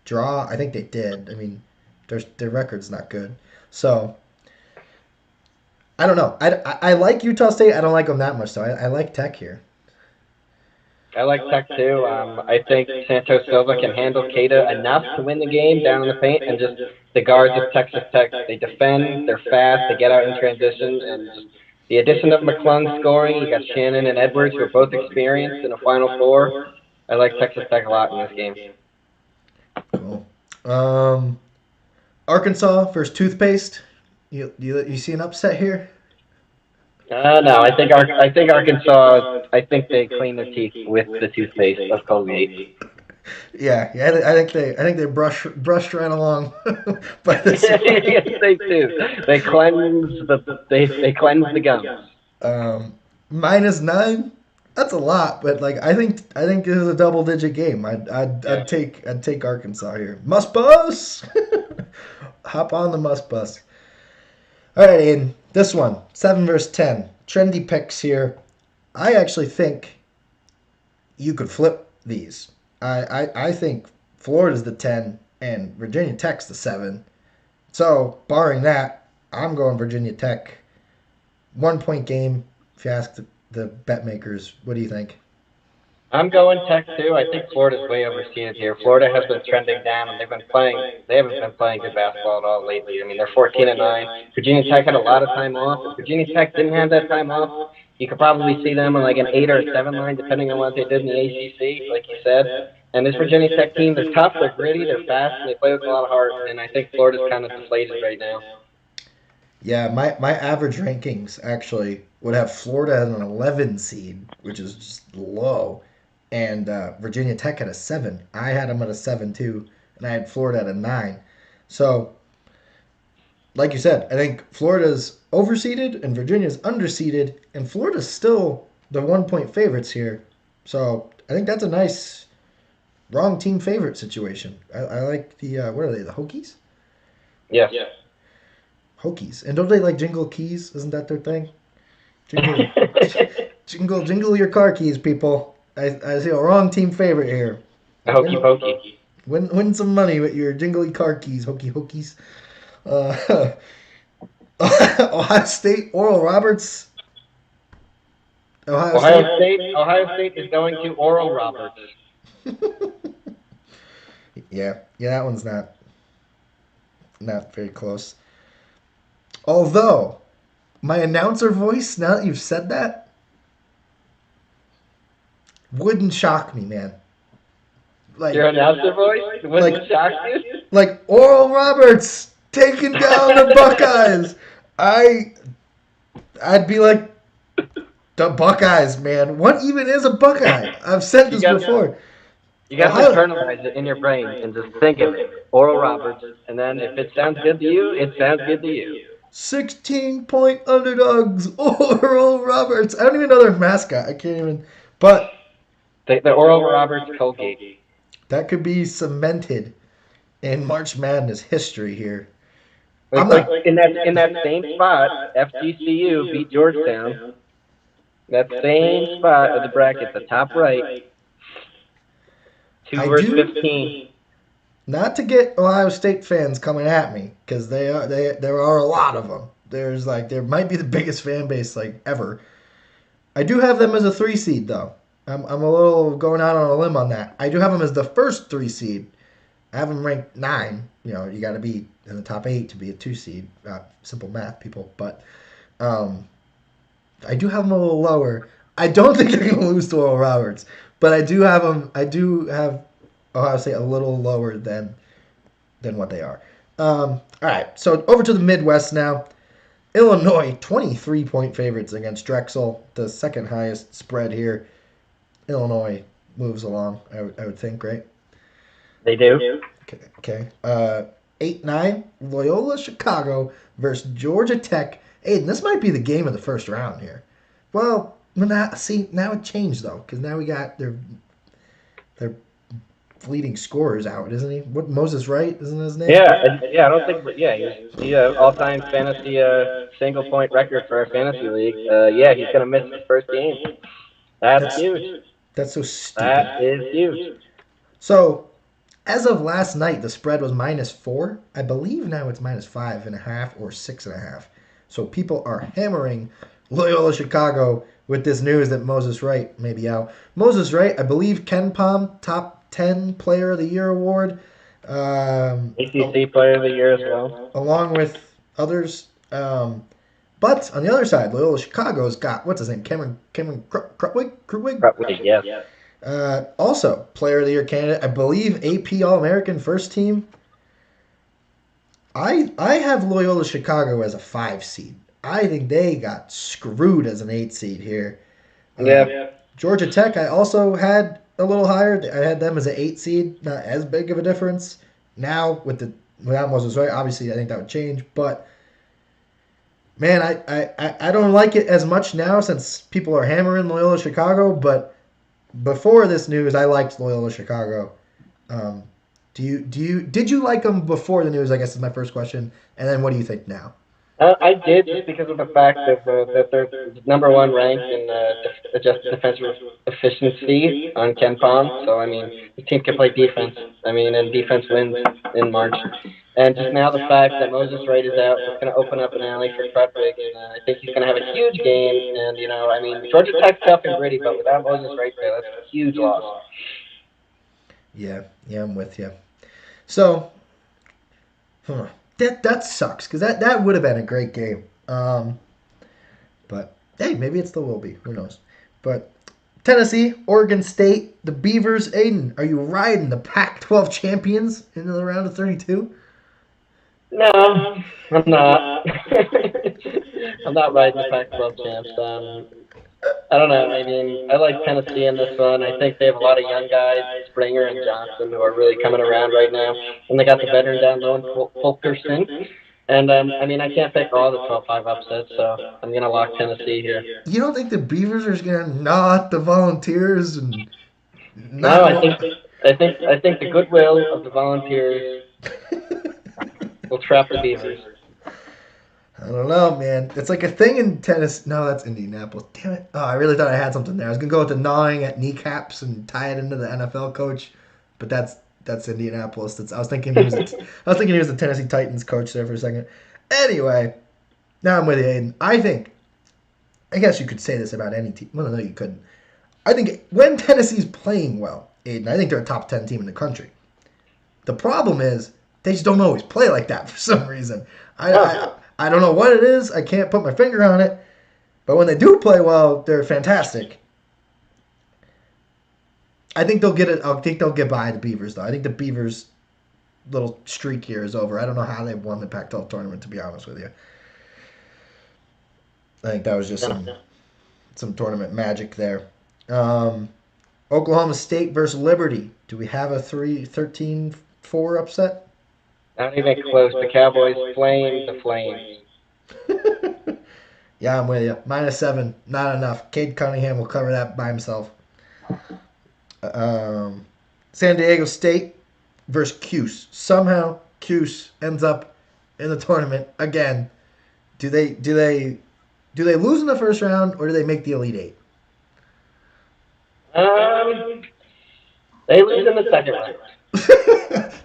draw. I think they did. I mean, their record's not good. So, I don't know. I like Utah State. I don't like them that much, though. I like Tech here. I like Tech, too. I think Santos Silva can handle Keita enough to win the game down in the paint, and just the guards of Texas Tech, they defend, they're fast, they get out in transition, and just the addition of McClung scoring, you got Shannon and Edwards, who are both experienced in a Final Four. I like Texas Tech a lot in this game. Cool. Arkansas versus Toothpaste. You see an upset here? No, I think Arkansas. I think they clean their teeth with the toothpaste of Colgate. Yeah. I think they brushed right along by this. Yes, they do. They cleanse the gums. -9. That's a lot, but like I think this is a double-digit game. I'd take Arkansas here. Must bus. Hop on the must bus. All right, Aiden. This one, 7 versus 10. Trendy picks here. I actually think you could flip these. I think Florida's the 10 and Virginia Tech's the 7. So, barring that, I'm going Virginia Tech. 1-point game, if you ask the bet makers. What do you think? I'm going Tech too. I think Florida's way overseeded here. Florida has been trending down, and they haven't been playing good basketball at all lately. I mean, they're 14-9. Virginia Tech had a lot of time off. If Virginia Tech didn't have that time off, you could probably see them on like an 8 or a 7 line, depending on what they did in the ACC, like you said. And this Virginia Tech team is tough, they're gritty, they're fast, and they play with a lot of heart. And I think Florida's kind of deflated right now. Yeah, my average rankings actually would have Florida as an 11 seed, which is just low. And Virginia Tech at a 7. I had them at a 7 too, and I had Florida at a 9. So, like you said, I think Florida's overseeded and Virginia's underseeded, and Florida's still the 1-point favorites here. So I think that's a nice wrong team favorite situation. I like the what are they? The Hokies? Yeah. Hokies, and don't they like jingle keys? Isn't that their thing? Jingle your car keys, people. I see a wrong team favorite here. Hokey pokey. Win some money with your jingly car keys, hokey hokies. Ohio State, Oral Roberts. Ohio State is going to Oral Roberts. Yeah, that one's not very close. Although, my announcer voice, now that you've said that, wouldn't shock me, man. Like your announcer voice wouldn't shock you? Like Oral Roberts taking down the Buckeyes. I'd be like, The Buckeyes, man. What even is a Buckeye? I've said You this got before. you got to Ohio. internalize it in your brain and just think of it. Oral Roberts, and then if it sounds good to you, it sounds good to you. 16-point underdogs. Oral Roberts. I don't even know their mascot. I can't even. But The Oral Roberts Colgate. that could be cemented in March Madness history here. I'm Like not. in that same spot, FGCU beat Georgetown. That same spot of the bracket, the top right, two I versus do 15. not to get Ohio State fans coming at me because there are a lot of them. There might be the biggest fan base like ever. I do have them as a 3 seed though. I'm a little going out on a limb on that. I do have them as the first 3 seed. I have them ranked 9. You know, you got to be in the top 8 to be a 2 seed. Simple math, people. But um, I do have them a little lower. I don't think they're going to lose to Oral Roberts, but I do have them. I do have Ohio State a little lower than what they are. All right, so over to the Midwest now. Illinois, 23-point favorites against Drexel, the second highest spread here. Illinois moves along, I would think, right? They do. Okay. 8-9, Loyola Chicago versus Georgia Tech. Aiden, this might be the game of the first round here. Well, now it changed though, because now we got their leading scorers out, isn't he? What Moses Wright isn't his name? Yeah. I don't think, but yeah, he all-time fantasy single point record for our fantasy league. Yeah, he's gonna miss the first game. That's That's huge. that's so stupid. That is huge. So as of last night, the spread was -4. I believe now it's -5.5 or 6.5. So people are hammering Loyola Chicago with this news that Moses Wright may be out. Moses Wright, I believe Ken Palm, top 10 Player of the Year award, ACC Player of the Year as well. along with others. But on the other side, Loyola Chicago's got what's his name, Cameron Krutwig. Probably, yes. Also, Player of the Year candidate, I believe AP All American first team. I have Loyola Chicago as a 5 seed. I think they got screwed as an 8 seed here. Yeah. Georgia Tech, I also had a little higher. I had them as an 8 seed, not as big of a difference. Now without Moses Wright, obviously I think that would change. But man, I don't like it as much now since people are hammering Loyola Chicago. But before this news, I liked Loyola Chicago. Did you like them before the news? I guess is my first question. And then what do you think now? I did just because of the fact that they're number one ranked in just defensive efficiency on Ken Palm. So I mean, the team can play defense. I mean, and defense wins in March. And just now the fact that Moses Wright is out, it's going to open up an alley for Krutwig, and I think he's going to have a huge game. And I mean, Georgia Tech's tough and gritty, but without Moses Wright there, that's a huge loss. Yeah, I'm with you. So, that sucks because that would have been a great game. But hey, maybe it still will be. Who knows? But Tennessee, Oregon State, the Beavers. Aiden, are you riding the Pac-12 champions into the round of 32? No, I'm not. I'm not riding the Pac-12 champs. I don't know. I mean, I like Tennessee in this one. I think they have a lot of young guys, Springer and Johnson, who are really coming around right now. And they got the veteran down low in Fulkerson. And, I mean, I can't pick all the 12-5 upsets, so I'm going to lock Tennessee here. You don't think the Beavers are going to gnaw at the Volunteers and No, I think the goodwill of the Volunteers will trap the Beavers. I don't know, man. It's like a thing in tennis. No, that's Indianapolis. Damn it. Oh, I really thought I had something there. I was going to go with the gnawing at kneecaps and tie it into the NFL coach, but that's Indianapolis. I was thinking he was the Tennessee Titans coach there for a second. Anyway, now I'm with you, Aiden. I guess you could say this about any team. Well, no, you couldn't. I think when Tennessee's playing well, Aiden, I think they're a top 10 team in the country. The problem is they just don't always play like that for some reason. I don't know what it is. I can't put my finger on it. But when they do play well, they're fantastic. I think they'll get it. I think they'll get by the Beavers, though. I think the Beavers' little streak here is over. I don't know how they won the Pac-12 tournament, to be honest with you. I think that was just some some tournament magic there. Oklahoma State versus Liberty. Do we have a 13-4 upset? Not even close. The Cowboys flame the Flames. Yeah, I'm with you. -7, not enough. Cade Cunningham will cover that by himself. San Diego State versus Cuse. Somehow Cuse ends up in the tournament again. Do they lose in the first round or do they make the Elite Eight? They lose in the second round.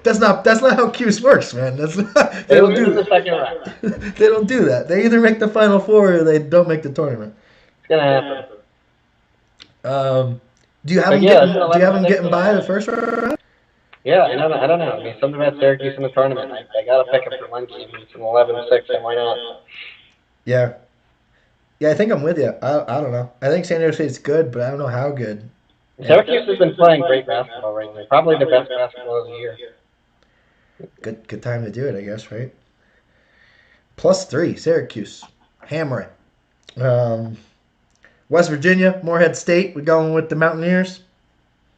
That's not how Cuse works, man. They lose in the second round. They don't do that. They either make the Final Four or they don't make the tournament. It's gonna happen. Do you have them getting by the first round? Yeah, I don't know. I mean, something about Syracuse in the tournament. I gotta pick up for one game. It's an 11-6, and why not? Yeah. Yeah, I think I'm with you. I don't know. I think San Diego State's good, but I don't know how good. Syracuse has been playing great basketball right now. Probably the best basketball of the year. Good time to do it, I guess, right? +3, Syracuse. Hammer it. West Virginia, Morehead State. We're going with the Mountaineers.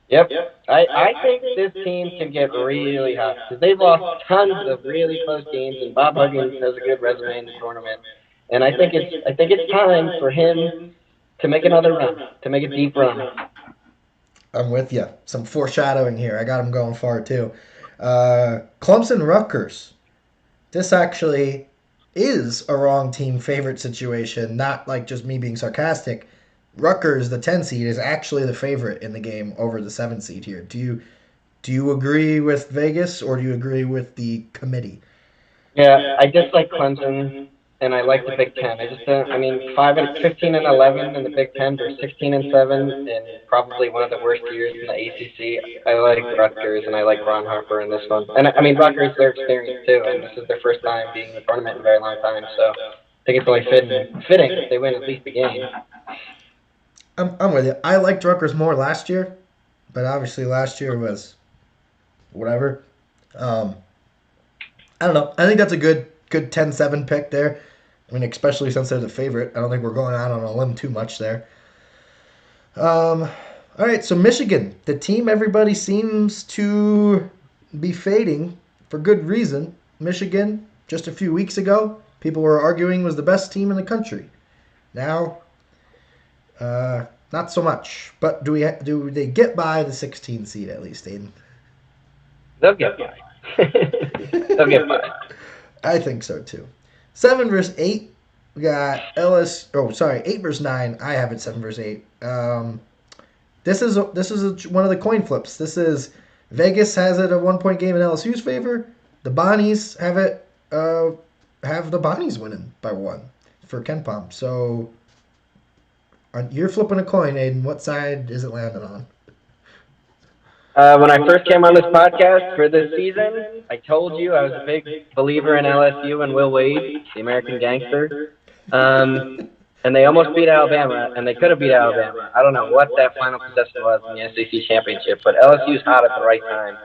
Yep. I think this team can get really hot because they've lost tons of really close games, and Bob Huggins has a good resume in the tournament. And I think it's time for him to make another run, to make a deep run. I'm with you. Some foreshadowing here. I got him going far too. Clemson Rutgers. This actually is a wrong team favorite situation, not like just me being sarcastic. Rutgers, the 10 seed, is actually the favorite in the game over the 7 seed here. Do you agree with Vegas or do you agree with the committee? Yeah, I just like Clemson and I like the Big Ten. I just don't. I mean, 15 and 11 in the Big Ten versus 16 and 7, and probably one of the worst years in the ACC. I like Rutgers and I like Ron Harper in this one. And I mean, Rutgers, they're experienced too, and this is their first time being in the tournament in a very long time. So I think it's only fitting if they win at least the game. I'm with you. I liked Rutgers more last year, but obviously last year was whatever. I don't know. I think that's a good 10-7 pick there. I mean, especially since they're the favorite. I don't think we're going out on a limb too much there. All right, so Michigan, the team everybody seems to be fading for good reason. Michigan, just a few weeks ago, people were arguing was the best team in the country. Now, not so much. But do they get by the 16 seed at least, Aiden? They'll get by. They'll get by. I think so too. 7 versus 8. We got 8 versus 9. I have it 7 versus 8. This is one of the coin flips. This is Vegas has it a 1-point game in LSU's favor. The Bonnies have it have the Bonnies winning by 1 for KenPom. So you're flipping a coin, Aiden. What side is it landing on? When I first came on this podcast for this season, I told you I was a big believer in LSU and Will Wade, the American gangster. And they almost beat Alabama, and they could have beat Alabama. I don't know what that final possession was in the SEC championship, but LSU's hot at the right time.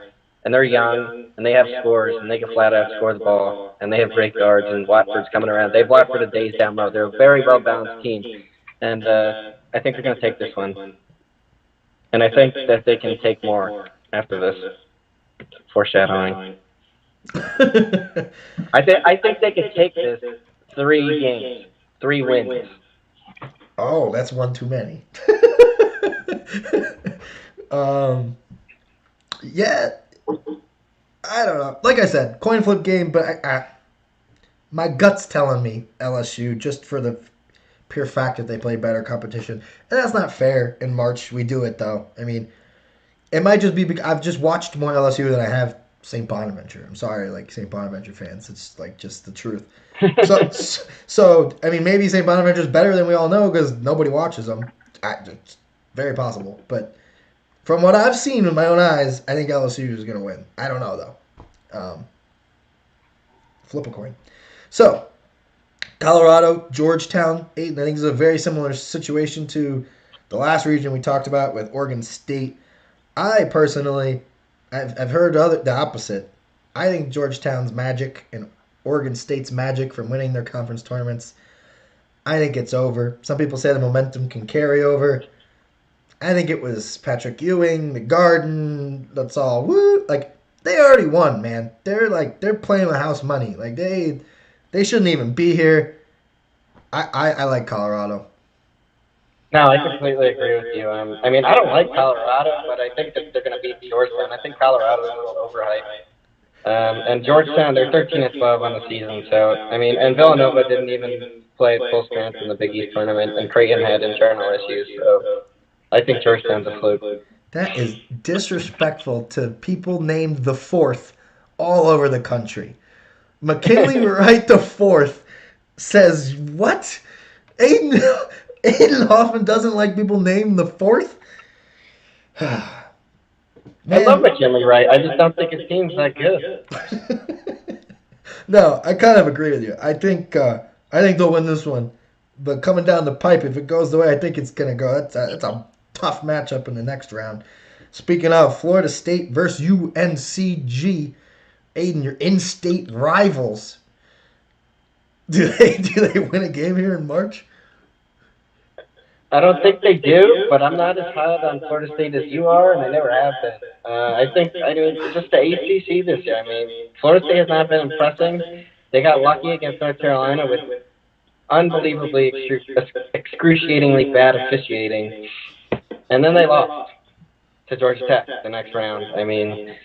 And they're young, and they have scores, and they can flat out score the ball, and they have great guards, and Watford's coming around. They've Watford a days down low. They're a very well-balanced team, and I think they're going to take this one. And I think that they can take more after this. Foreshadowing. I think they could take this 3 games, 3 wins. Oh, that's one too many. Yeah, I don't know. Like I said, coin flip game, but my gut's telling me LSU just for the pure fact that they play better competition. And that's not fair. In March, we do it, though. I mean, it might just be I've just watched more LSU than I have St. Bonaventure. I'm sorry, like, St. Bonaventure fans. It's, like, just the truth. So I mean, maybe St. Bonaventure's better than we all know because nobody watches them. It's very possible. But from what I've seen with my own eyes, I think LSU is going to win. I don't know, though. Flip a coin. So, Colorado, Georgetown, 8. I think it's a very similar situation to the last region we talked about with Oregon State. I personally, I've heard the opposite. I think Georgetown's magic and Oregon State's magic from winning their conference tournaments I think it's over. Some people say the momentum can carry over. I think it was Patrick Ewing, the Garden. That's all. Woo! Like they already won, man. They're playing with house money. Like they shouldn't even be here. I like Colorado. No, I completely agree with you. I mean, I don't like Colorado, but I think that they're going to beat Georgetown. I think Colorado's a little overhyped. And Georgetown, they're 13-12 on the season. So, I mean, and Villanova didn't even play at full strength in the Big East tournament, and Creighton had internal issues. So, I think Georgetown's a fluke. That is disrespectful to people named the fourth all over the country. McKinley Wright the fourth says what? Aiden Hoffman doesn't like people named the fourth? I love McKinley Wright. I just don't think his team's that good. No, I kind of agree with you. I think they'll win this one. But coming down the pipe, if it goes the way I think it's gonna go, it's a tough matchup in the next round. Speaking of Florida State versus UNCG, Aiden, your in-state rivals. Do they win a game here in March? I don't think they do, but I'm not as high on Florida State as you are, and I never have been. I mean, just the ACC this year. I mean, Florida State has not been impressing. They got lucky against North Carolina with unbelievably excruciatingly bad officiating, and then they lost to Georgia Tech the next round. I mean,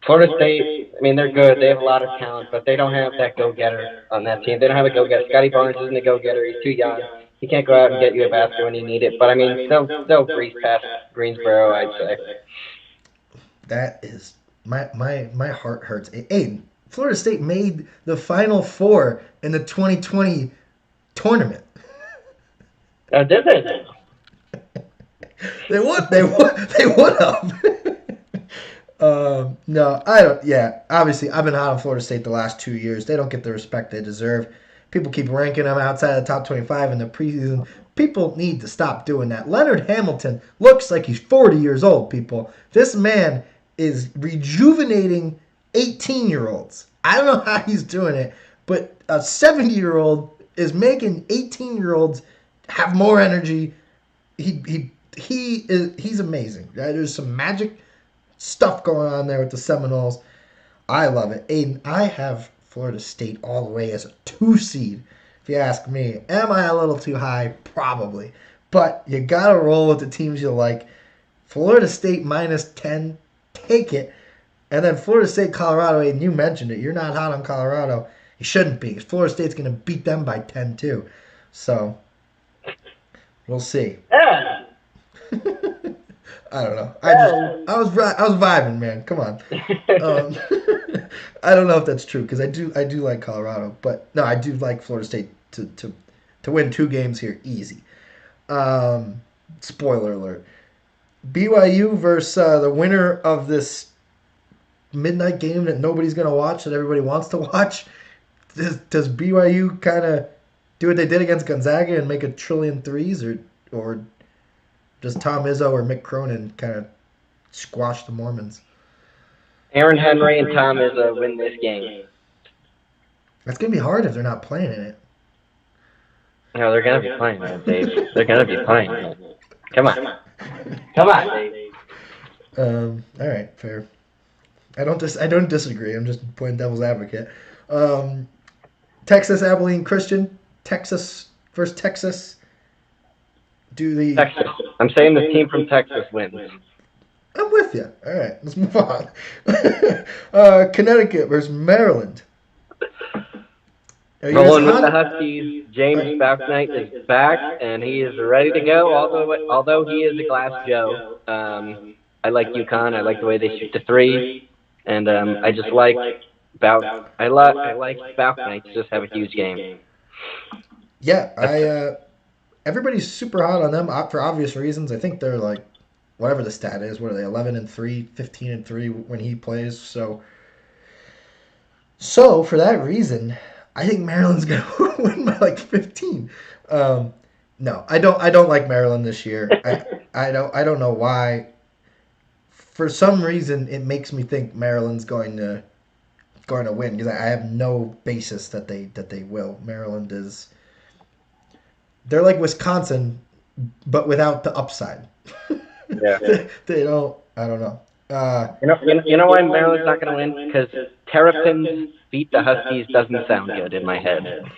Florida State, I mean, they're good. They have a lot of talent, but they don't have that go-getter on that team. They don't have a go-getter. Scotty Barnes isn't a go-getter. He's too young. He can't go out and get you a basket when you need it. But, I mean, they'll breeze past Greensboro, I'd say. That is my heart hurts. Aiden, Florida State made the Final Four in the 2020 tournament. Did they? They would have. No, I don't. Yeah, obviously, I've been hot on Florida State the last 2 years. They don't get the respect they deserve. People keep ranking them outside the top 25 in the preseason. People need to stop doing that. Leonard Hamilton looks like he's 40 years old, people. This man is rejuvenating 18-year-olds. I don't know how he's doing it, but a 70-year-old is making 18-year-olds have more energy. He's amazing. There's some magic stuff going on there with the Seminoles. I love it. Aiden, I have Florida State all the way as a 2 seed, if you ask me. Am I a little too high? Probably. But you got to roll with the teams you like. Florida State minus 10, take it. And then Florida State, Colorado, Aiden, you mentioned it. You're not hot on Colorado. You shouldn't be, because Florida State's going to beat them by 10 too. So, we'll see. Yeah. I don't know. I was vibing, man. Come on. I don't know if that's true because I do like Colorado, but no, I do like Florida State to win 2 games here easy. Spoiler alert: BYU versus the winner of this midnight game that nobody's gonna watch that everybody wants to watch. Does BYU kind of do what they did against Gonzaga and make a trillion threes, or does Tom Izzo or Mick Cronin kind of squash the Mormons? Aaron Henry and Tom Izzo win this game. That's going to be hard if they're not playing in it. No, they're going to be playing it, Dave. They're going to be playing it. Come on. Come on, Dave. All right, fair. I don't disagree. I'm just playing devil's advocate. Texas, Abilene Christian. Texas versus Texas. Texas. I'm saying the team from Texas wins. I'm with you. All right, let's move on. Connecticut versus Maryland. Rolling with the Huskies, James Bouknight is back, and he is ready to go, although he is a glass Joe. I like UConn. I like the way they shoot the 3, and I just like I like Bouknight to just have a huge game. Yeah, everybody's super hot on them for obvious reasons. I think they're like, whatever the stat is, what are they, 11-3, 15-3 when he plays. So for that reason, I think Maryland's gonna win by like 15. No, I don't like Maryland this year. I don't know why. For some reason, it makes me think Maryland's going to win because I have no basis that they will. Maryland is They're like Wisconsin, but without the upside. Yeah. They don't. I don't know. You know why Maryland's not going to win? Because Terrapins beat the Huskies doesn't sound good in my head.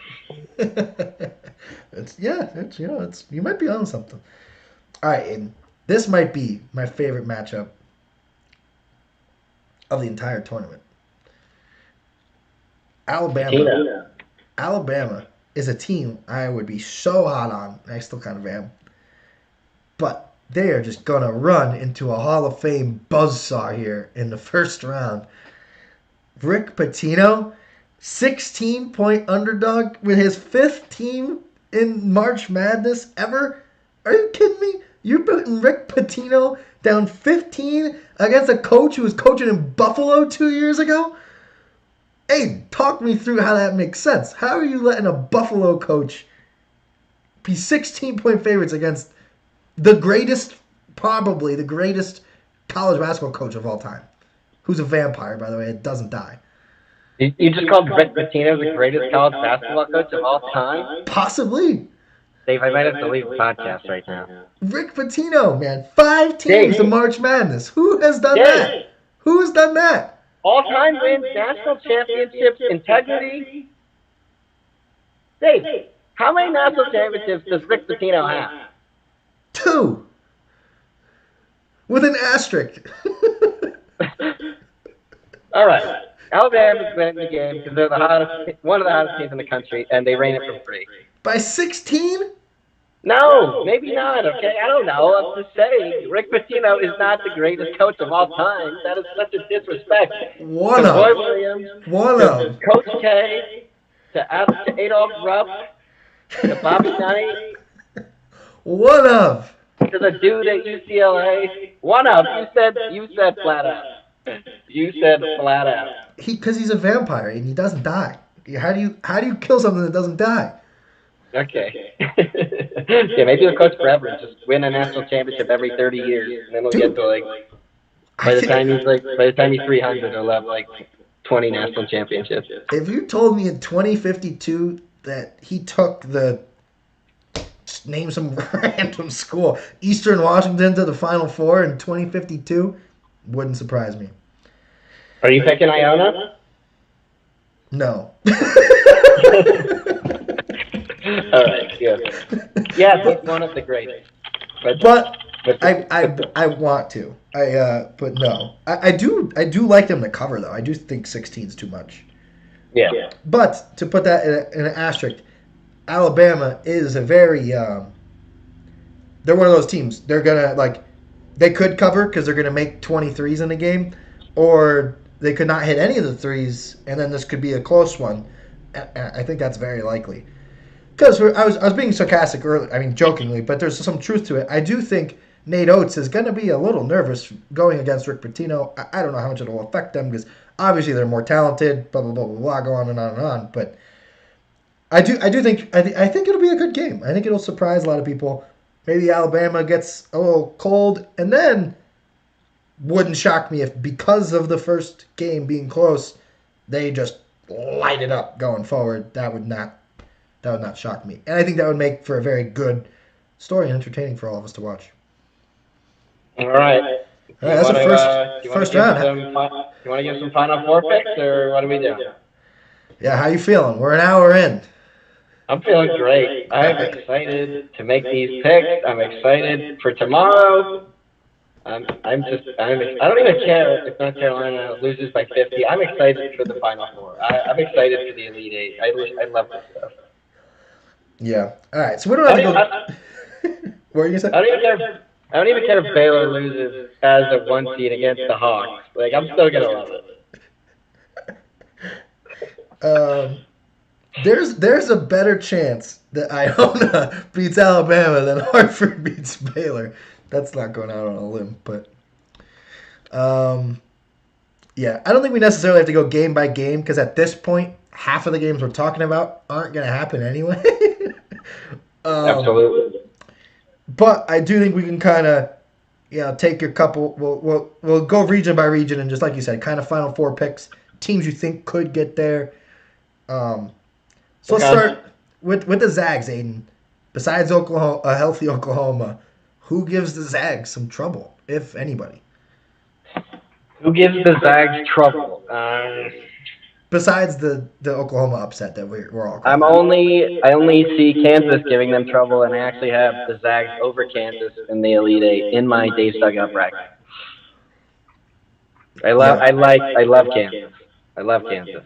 It's you might be on something. All right, and this might be my favorite matchup of the entire tournament. Alabama. Pitino. Alabama is a team I would be so hot on. I still kind of am. But they are just going to run into a Hall of Fame buzzsaw here in the first round. Rick Pitino, 16-point underdog with his 5th team in March Madness ever. Are you kidding me? You're putting Rick Pitino down 15 against a coach who was coaching in Buffalo 2 years ago? Hey, talk me through how that makes sense. How are you letting a Buffalo coach be 16-point favorites against probably the greatest college basketball coach of all time, who's a vampire, by the way, it doesn't die? You just called Rick Pitino the greatest college basketball coach of all time? Possibly. Dave, I might have to leave the podcast right now. Rick Pitino, man. 5 teams in March Madness. Who has done that? Who has done that? All-time wins, national championships, integrity. Dave, how many national championships does Rick Pitino have? 2. With an asterisk. All right. Alabama's winning the game because they're one of the hottest teams in the country, and they reign it for free. By 16? No, maybe not, okay? I don't know. I'm just saying. Rick Pitino is not the greatest coach of all time. That is such a disrespect. One to of. Roy Williams, One to of. Coach K, to Adolph Rupp, to Bobby Knight. One of. To the dude at UCLA. One of. You said flat out. You said flat out. Because he's a vampire and he doesn't die. How do you kill something that doesn't die? Okay. Yeah, maybe he'll coach forever and just win a national championship every 30 years, and then we'll get to by the time he's 300, he'll have 20 national championships. If you told me in 2052 that he took name some random school, Eastern Washington, to the Final Four in 2052, wouldn't surprise me. Are you picking Iona? No. All right, good. Yeah, he's one of the greatest. But I want to. But no. I do like them to cover, though. I do think 16 is too much. Yeah. But to put that in an asterisk, Alabama is a very they're one of those teams. They're gonna they could cover because they're gonna make 23s in a game, or they could not hit any of the threes, and then this could be a close one. I think that's very likely. Because I was being sarcastic earlier, I mean jokingly, but there's some truth to it. I do think Nate Oates is going to be a little nervous going against Rick Pitino. I don't know how much it'll affect them because obviously they're more talented, blah, blah, blah, blah, blah, go on and on and on. But I think it'll be a good game. I think it'll surprise a lot of people. Maybe Alabama gets a little cold, and then wouldn't shock me if because of the first game being close, they just light it up going forward. That would not shock me. And I think that would make for a very good story and entertaining for all of us to watch. All right. That's the first round. You want to give some Final Four picks, or what do we do? Yeah, how you feeling? We're an hour in. I'm feeling great. I'm excited to make these picks. I'm excited for tomorrow. I don't even care if North Carolina loses by 50. I'm excited for the Final Four. I'm excited for the Elite Eight. I love this stuff. Yeah. All right. So we don't have to go. What were you gonna say? I don't even care if Baylor loses as a 1 seed against the Hawks. I'm still gonna love it. There's a better chance that Iona beats Alabama than Hartford beats Baylor. That's not going out on a limb, but yeah, I don't think we necessarily have to go game by game because at this point, half of the games we're talking about aren't going to happen anyway. Absolutely. But I do think we can kind of, take your couple. We'll go region by region and just like you said, kind of Final Four picks, teams you think could get there. So let's start with the Zags, Aiden. Besides Oklahoma, a healthy Oklahoma, who gives the Zags some trouble, if anybody? Who gives the Zags trouble? Besides the Oklahoma upset that we're all I'm calling. only see Kansas giving them trouble, and I actually have the Zags over Kansas in the Elite Eight in my Dave's Dugout bracket. I love Kansas. I love Kansas.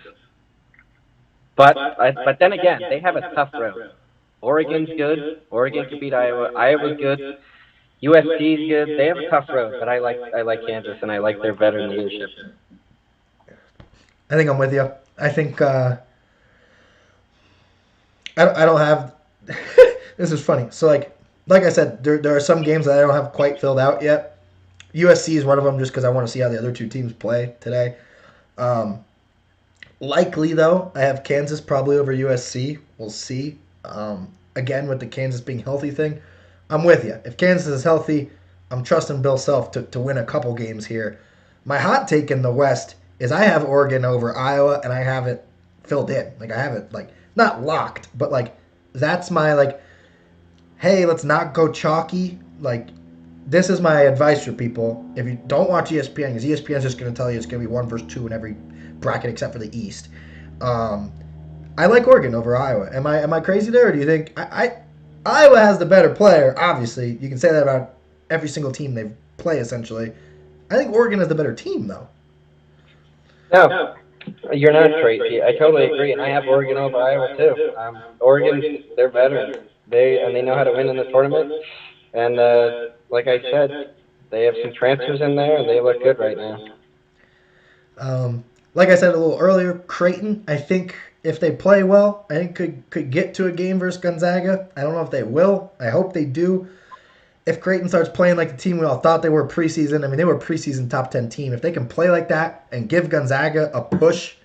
But then again, they have a tough road. Oregon's good. Oregon could beat Iowa. Iowa's good. USC's good. They have a tough road, but I like Kansas, and I like their veteran leadership. I think I'm with you. I think I don't have. This is funny. So like I said, there are some games that I don't have quite filled out yet. USC is one of them, just because I want to see how the other two teams play today. Likely though, I have Kansas probably over USC. We'll see. Again, with the Kansas being healthy thing, I'm with you. If Kansas is healthy, I'm trusting Bill Self to win a couple games here. My hot take in the West is I have Oregon over Iowa, and I have it filled in. Like I have it not locked, but that's my hey, let's not go chalky. This is my advice for people. If you don't watch ESPN, because ESPN is just going to tell you it's going to be 1 versus 2 in every bracket except for the East. I like Oregon over Iowa. Am I crazy there, or do you think Iowa has the better player? Obviously, you can say that about every single team they play. Essentially, I think Oregon is the better team, though. No, you're not crazy. I totally agree, and I have Oregon over Iowa too. Oregon, they're veterans. They know how to win in the tournament, and like I said, they have some transfers in there, and they look good right now. Like I said a little earlier, Creighton, I think if they play well, I think could get to a game versus Gonzaga. I don't know if they will. I hope they do. If Creighton starts playing like the team we all thought they were preseason, I mean, they were a preseason top 10 team. If they can play like that and give Gonzaga a push,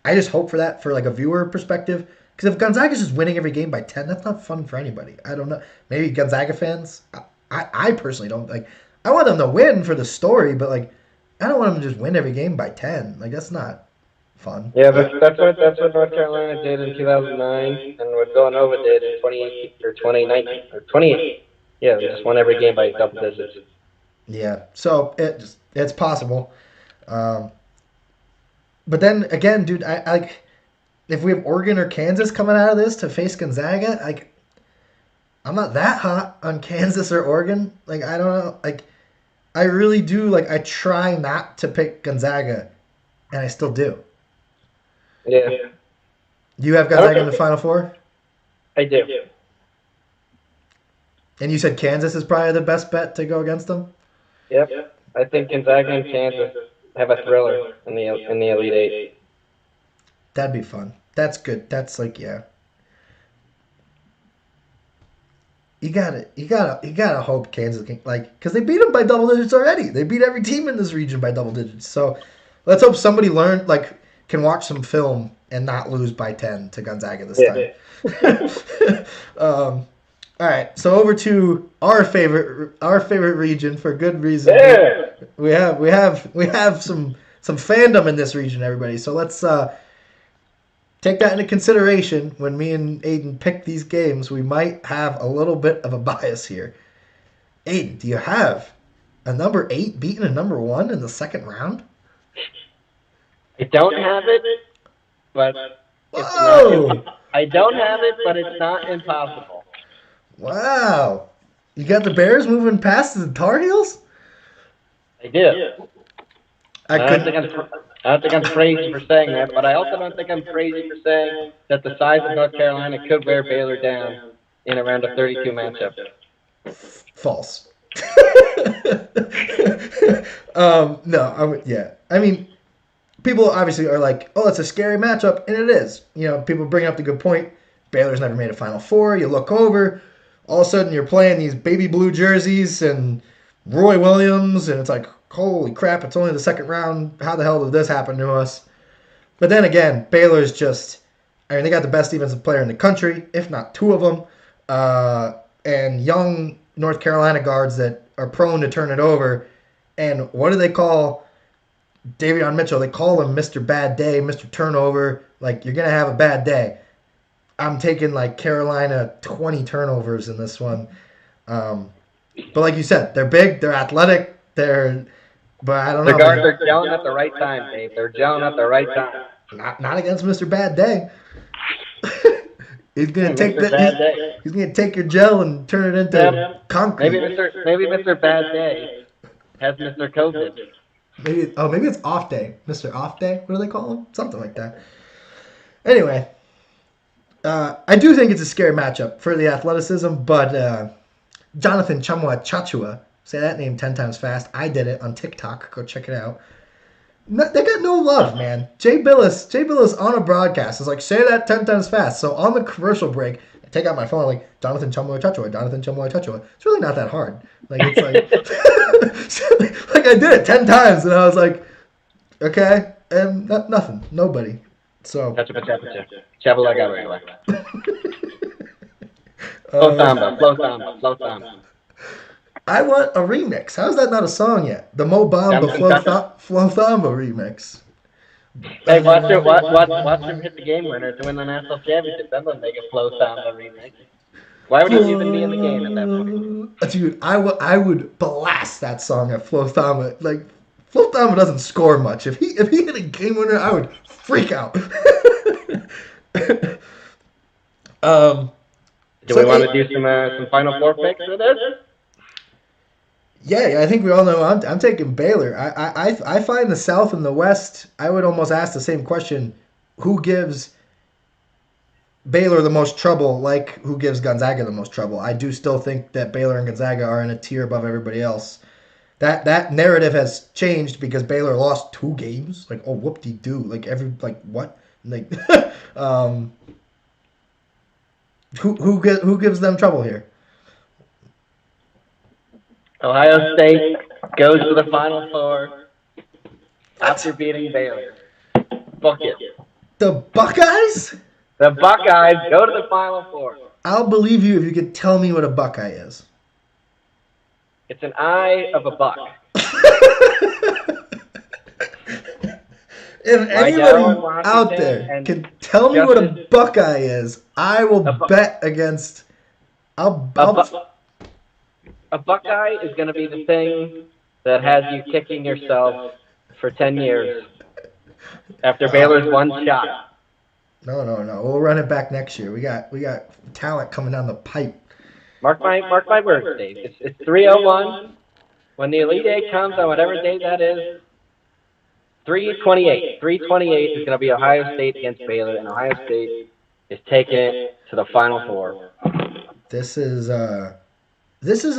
I just hope for that for a viewer perspective. Because if Gonzaga's just winning every game by 10, that's not fun for anybody. I don't know. Maybe Gonzaga fans, I personally don't. I want them to win for the story, but I don't want them to just win every game by 10. That's not fun. Yeah, that's what North Carolina did in 2009, and what Villanova did in 2018 or 2019 or 28. Yeah, they just won every game by double digits. Yeah, so it's possible. But then again, dude, I if we have Oregon or Kansas coming out of this to face Gonzaga, I'm not that hot on Kansas or Oregon. I don't know. I really do. I try not to pick Gonzaga, and I still do. Yeah. You have Gonzaga in the Final Four? I do. And you said Kansas is probably the best bet to go against them? Yep. I think Gonzaga and Kansas have a thriller in the Elite Eight. That'd be fun. That's good. That's yeah. You gotta hope Kansas can because they beat them by double digits already. They beat every team in this region by double digits. So let's hope somebody can watch some film and not lose by 10 to Gonzaga this time. All right, so over to our favorite region for good reason. Yeah. We have some fandom in this region, everybody. So let's take that into consideration when me and Aiden pick these games. We might have a little bit of a bias here. Aiden, do you have a number 8 beating a number 1 in the second round? I don't have it, but I don't have it, but it's not impossible. Wow. You got the Bears moving past the Tar Heels? I do. I don't think I'm crazy for saying that, but I also don't think I'm crazy for saying that the size of North Carolina could wear Baylor down in around a 32 matchup. False. No, yeah. I mean, people obviously are oh, it's a scary matchup, and it is. People bring up the good point. Baylor's never made a Final Four. You look over, all of a sudden you're playing these baby blue jerseys and Roy Williams, and it's holy crap, it's only the second round. How the hell did this happen to us? But then again, Baylor's they got the best defensive player in the country, if not 2 of them, and young North Carolina guards that are prone to turn it over. And what do they call Davion Mitchell? They call him Mr. Bad Day, Mr. Turnover. You're going to have a bad day. I'm taking like Carolina 20 turnovers in this one. Um, but like you said, they're big, they're athletic, but I don't Their know. guards are gelling at the right time, Dave. They're gelling at the right time. Not against Mr. Bad Day. He's gonna take Mr. that. Bad Day. He's gonna take your gel and turn it into Yep. concrete. Maybe Mr. Bad Day has Mr. COVID. Maybe it's off day, Mr. Off Day. What do they call him? Something like that. Anyway, I do think it's a scary matchup for the athleticism, but Jonathan Chumwa Chachua, say that name 10 times fast. I did it on TikTok. Go check it out. No, they got no love, man. Jay Billis on a broadcast is like, say that 10 times fast. So on the commercial break, I take out my phone, like, Jonathan Chumwa Chachua, Jonathan Chumwa Chachua. It's really not that hard. Like, it's like, like I did it 10 times, and I was like, okay, and nothing, nobody. So. Chabalagawa. Flow Samba. I want a remix. How's that not a song yet? The Mo Bamba Flow Thamba remix. Hey, watch him hit the game winner to win the national championship. Then they'll make a Flow Samba remix. Why would he even be in the game at that point? Dude, I would blast that song at Flow Thamba. Like, Flow Thamba doesn't score much. If he hit a game winner, I would freak out. Do we want to do some Final Four picks for this? Yeah, I think we all know I'm taking Baylor. I find the South and the West, I would almost ask the same question. Who gives Baylor the most trouble, like who gives Gonzaga the most trouble? I do still think that Baylor and Gonzaga are in a tier above everybody else. That narrative has changed because Baylor lost 2 games. Like, oh, whoop-de-doo. Like, what? Like, who gives them trouble here? Ohio State goes to the Final Four after beating Baylor. Book it. The Buckeyes? The Buckeyes go to the Final Four. I'll believe you if you could tell me what a Buckeye is. It's an eye of a buck. If anybody out there can tell me what a Buckeye is, I will bet against. A Buckeye is going to be the thing that has you kicking yourself for 10 years after Baylor's one shot. No. We'll run it back next year. We got talent coming down the pipe. Mark my words, Dave. It's 3:01. When the Elite Eight comes on whatever day that is, 3:28. 3:28 is going to be Ohio State against Baylor, and Ohio State is taking it to the Final Four. This is a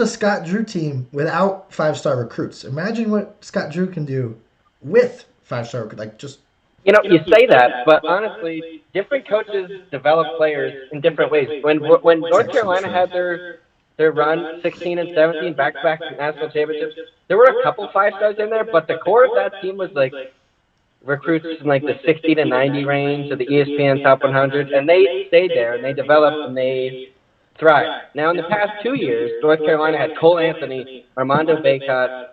Scott Drew team without 5-star recruits. Imagine what Scott Drew can do with 5-star recruits. Like, just. You know, you say that, but honestly, different coaches develop players in different ways. When North Carolina had their run, 16 and 17, back-to-back national championships, there were a couple 5-stars in there, but the core of that team was like recruits in like the 60 to 90 range of the ESPN Top 100, and they stayed there, and they developed, and they thrived. Now, in the past 2 years, North Carolina had Cole Anthony, Armando Bacot,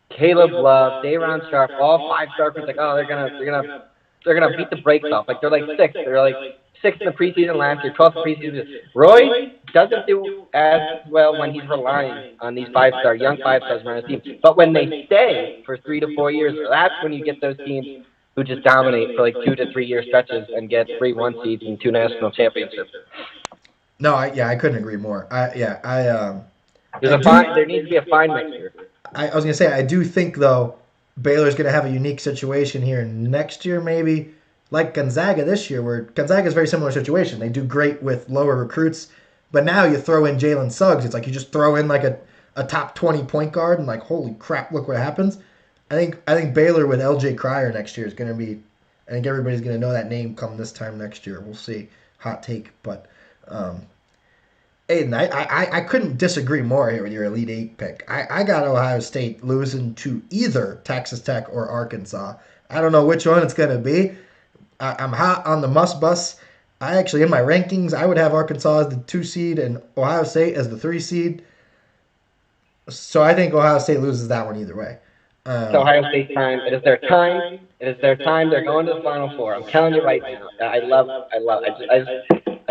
Caleb Love, Day'Ron Sharp, all 5-star recruits. Like, oh, they're gonna beat the brakes off. Like, they're like 6. They're like 6 in the preseason last year, 12th preseason. Roy doesn't do as well when he's relying on these 5-star, young 5-stars around his team. But when they stay for 3 to 4 years, that's when you get those teams who just dominate for like 2 to 3 year stretches and get 3 1 seeds and 2 national championships. No, I couldn't agree more. There needs to be a fine mixture. I was gonna say, I do think though Baylor's gonna have a unique situation here next year, maybe like Gonzaga this year, where Gonzaga's a very similar situation. They do great with lower recruits, but now you throw in Jalen Suggs. It's like you just throw in like a top 20 point guard, and like, holy crap, look what happens. I think Baylor with LJ Cryer next year is gonna be. I think everybody's gonna know that name come this time next year. We'll see. Hot take, but. Aiden, I couldn't disagree more here with your Elite Eight pick. I got Ohio State losing to either Texas Tech or Arkansas. I don't know which one it's going to be. I'm hot on the must bus. I actually, in my rankings, I would have Arkansas as the 2 seed and Ohio State as the 3 seed. So I think Ohio State loses that one either way. It's Ohio State's time. It is their time. It is their time. They're going to the Final Four. I'm telling you right now. I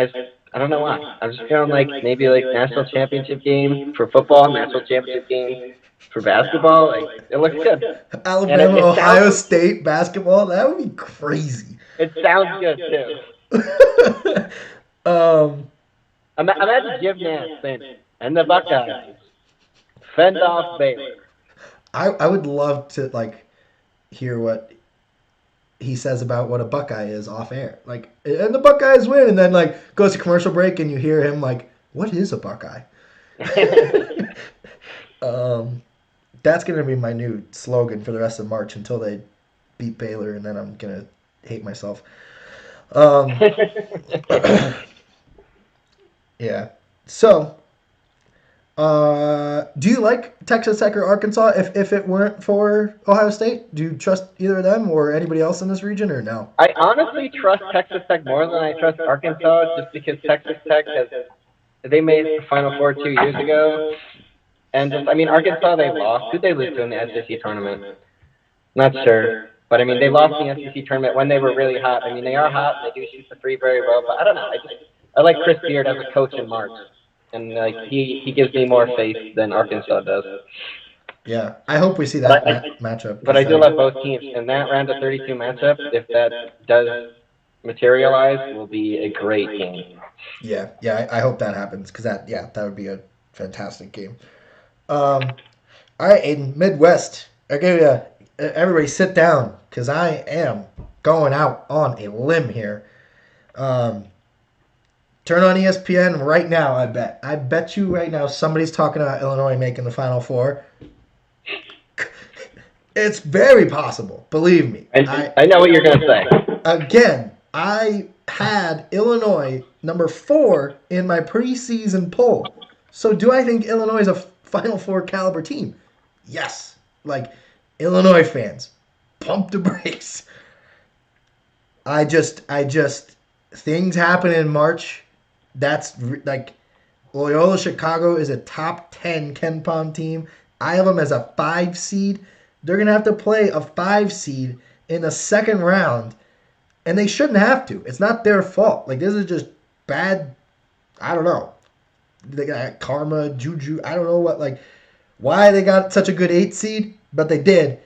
I don't know why. I'm just feeling like maybe like national championship game for football, national championship game for basketball. Like it looks good, and Alabama, it Ohio sounds State basketball. That would be crazy. it sounds good too. um, Imagine Jim Nance saying, "And the Buckeyes fend off Baylor." I would love to like hear what he says about what a Buckeye is off air. Like, and the Buckeyes win, and then like goes to commercial break, and you hear him like, "What is a Buckeye?" That's gonna be my new slogan for the rest of March until they beat Baylor, and then I'm gonna hate myself. Um, yeah. So, do you like Texas Tech or Arkansas? If it weren't for Ohio State, do you trust either of them or anybody else in this region, or no? I honestly trust Texas Tech more than I trust Arkansas, just because Texas Tech has they made the Final Four 2 years ago, and just I mean Arkansas they lost. Who they lose to in the SEC tournament? Not sure. But I mean, they lost the SEC tournament when they were really hot. I mean, they are hot. And they do shoot the three very well. But I don't know. I like Chris Beard as a coach in March, and like he gives me more faith than Arkansas does. Yeah, I hope we see that matchup. But I do love both teams, and that round of 32 matchup, if that does materialize, will be a great game. Yeah, I hope that happens because that would be a fantastic game. All right, Aiden, Midwest. Okay, everybody sit down because I am going out on a limb here. Turn on ESPN right now. I bet you right now somebody's talking about Illinois making the Final Four. It's very possible. Believe me. I know what you're gonna say. Again, I had Illinois number 4 in my preseason poll. So do I think Illinois is a Final Four caliber team? Yes. Like, Illinois fans, pump the brakes. I just, things happen in March. That's like, Loyola Chicago is a top 10 KenPom team. I have them as a 5 seed. They're going to have to play a 5 seed in the second round. And they shouldn't have to. It's not their fault. Like, this is just bad, I don't know. They got karma, juju, I don't know what, like, why they got such a good 8 seed, but they did.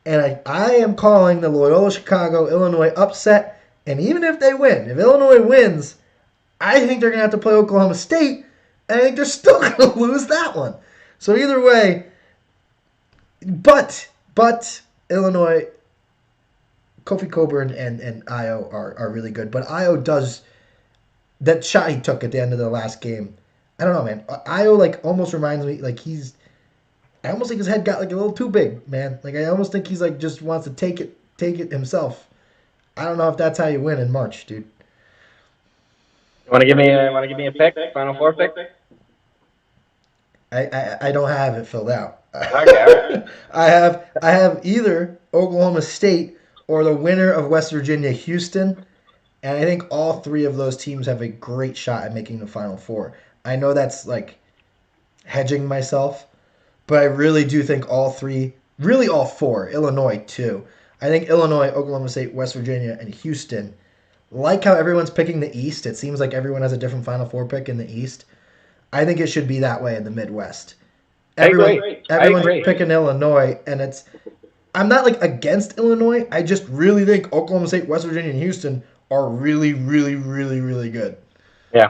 And I am calling the Loyola Chicago Illinois upset. And even if they win, if Illinois wins, I think they're going to have to play Oklahoma State. And I think they're still going to lose that one. So either way, but Illinois, Kofi Coburn and Io are really good. But Io does, that shot he took at the end of the last game, I don't know, man. Io, like, almost reminds me, like, I almost think his head got, like, a little too big, man. Like, I almost think he's, like, just wants to take it himself. I don't know if that's how you win in March, dude. Want to give me a pick? Final Four pick? I don't have it filled out. Okay. I have either Oklahoma State or the winner of West Virginia Houston, and I think all 3 of those teams have a great shot at making the Final Four. I know that's like hedging myself, but I really do think all 3, really all 4, Illinois too. I think Illinois, Oklahoma State, West Virginia, and Houston. Like how everyone's picking the East, it seems like everyone has a different Final Four pick in the East. I think it should be that way in the Midwest. Everyone's picking Illinois, and I'm not like against Illinois. I just really think Oklahoma State, West Virginia, and Houston are really, really, really, really good. Yeah.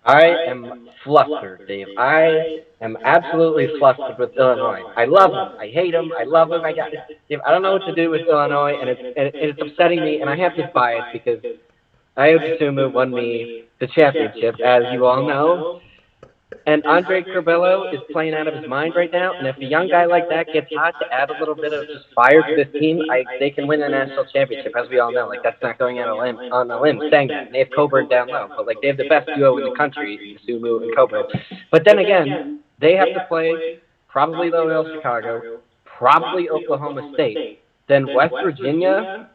I am flustered, Dave. I am absolutely flustered with Illinois. I love them. I hate them. I love them. Dave, I don't know what to do with Illinois, and it's upsetting me, and I have this bias because Io DeSumo won me the championship, as you all know. And Andre Curbelo is playing out of his mind right now. And if a young guy like that gets hot to add a little bit of just fire to this team, they can win a national championship, as we all know. Like, that's not going out on a limb saying that. They have Coburn down low, but like they have the best duo in the country, Sumu and Coburn. But then again, they have to play probably Loyola Chicago, probably Oklahoma State, then West Virginia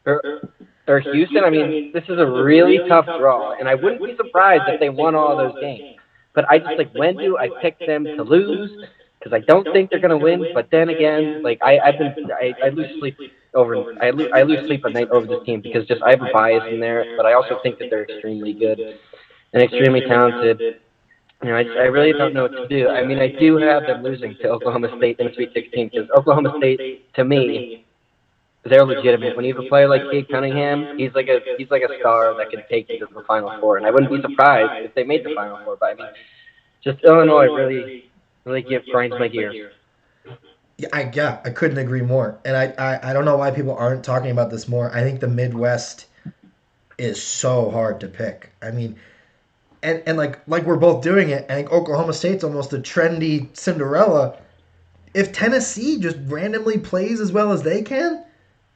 or Houston. I mean, this is a really tough draw, and I wouldn't be surprised if they won all those games. But I just, like, when do I pick them to lose? Because I don't think they're going to win. But then again, like, I lose sleep I lose sleep at night over this team because just I have a bias in there, but I also think that they're extremely good and extremely talented. I really don't know what to do. I mean, I do have them losing to Oklahoma State in the Sweet 16 because Oklahoma State, to me, they're legitimate. When you have a player like Cade Cunningham, he's like a star that can take you to the Final Four, and I wouldn't be surprised if they made the Final Four. But I mean, just Illinois really grinds my gears. Yeah, I couldn't agree more. And I don't know why people aren't talking about this more. I think the Midwest is so hard to pick. I mean, and like we're both doing it. I think Oklahoma State's almost a trendy Cinderella. If Tennessee just randomly plays as well as they can,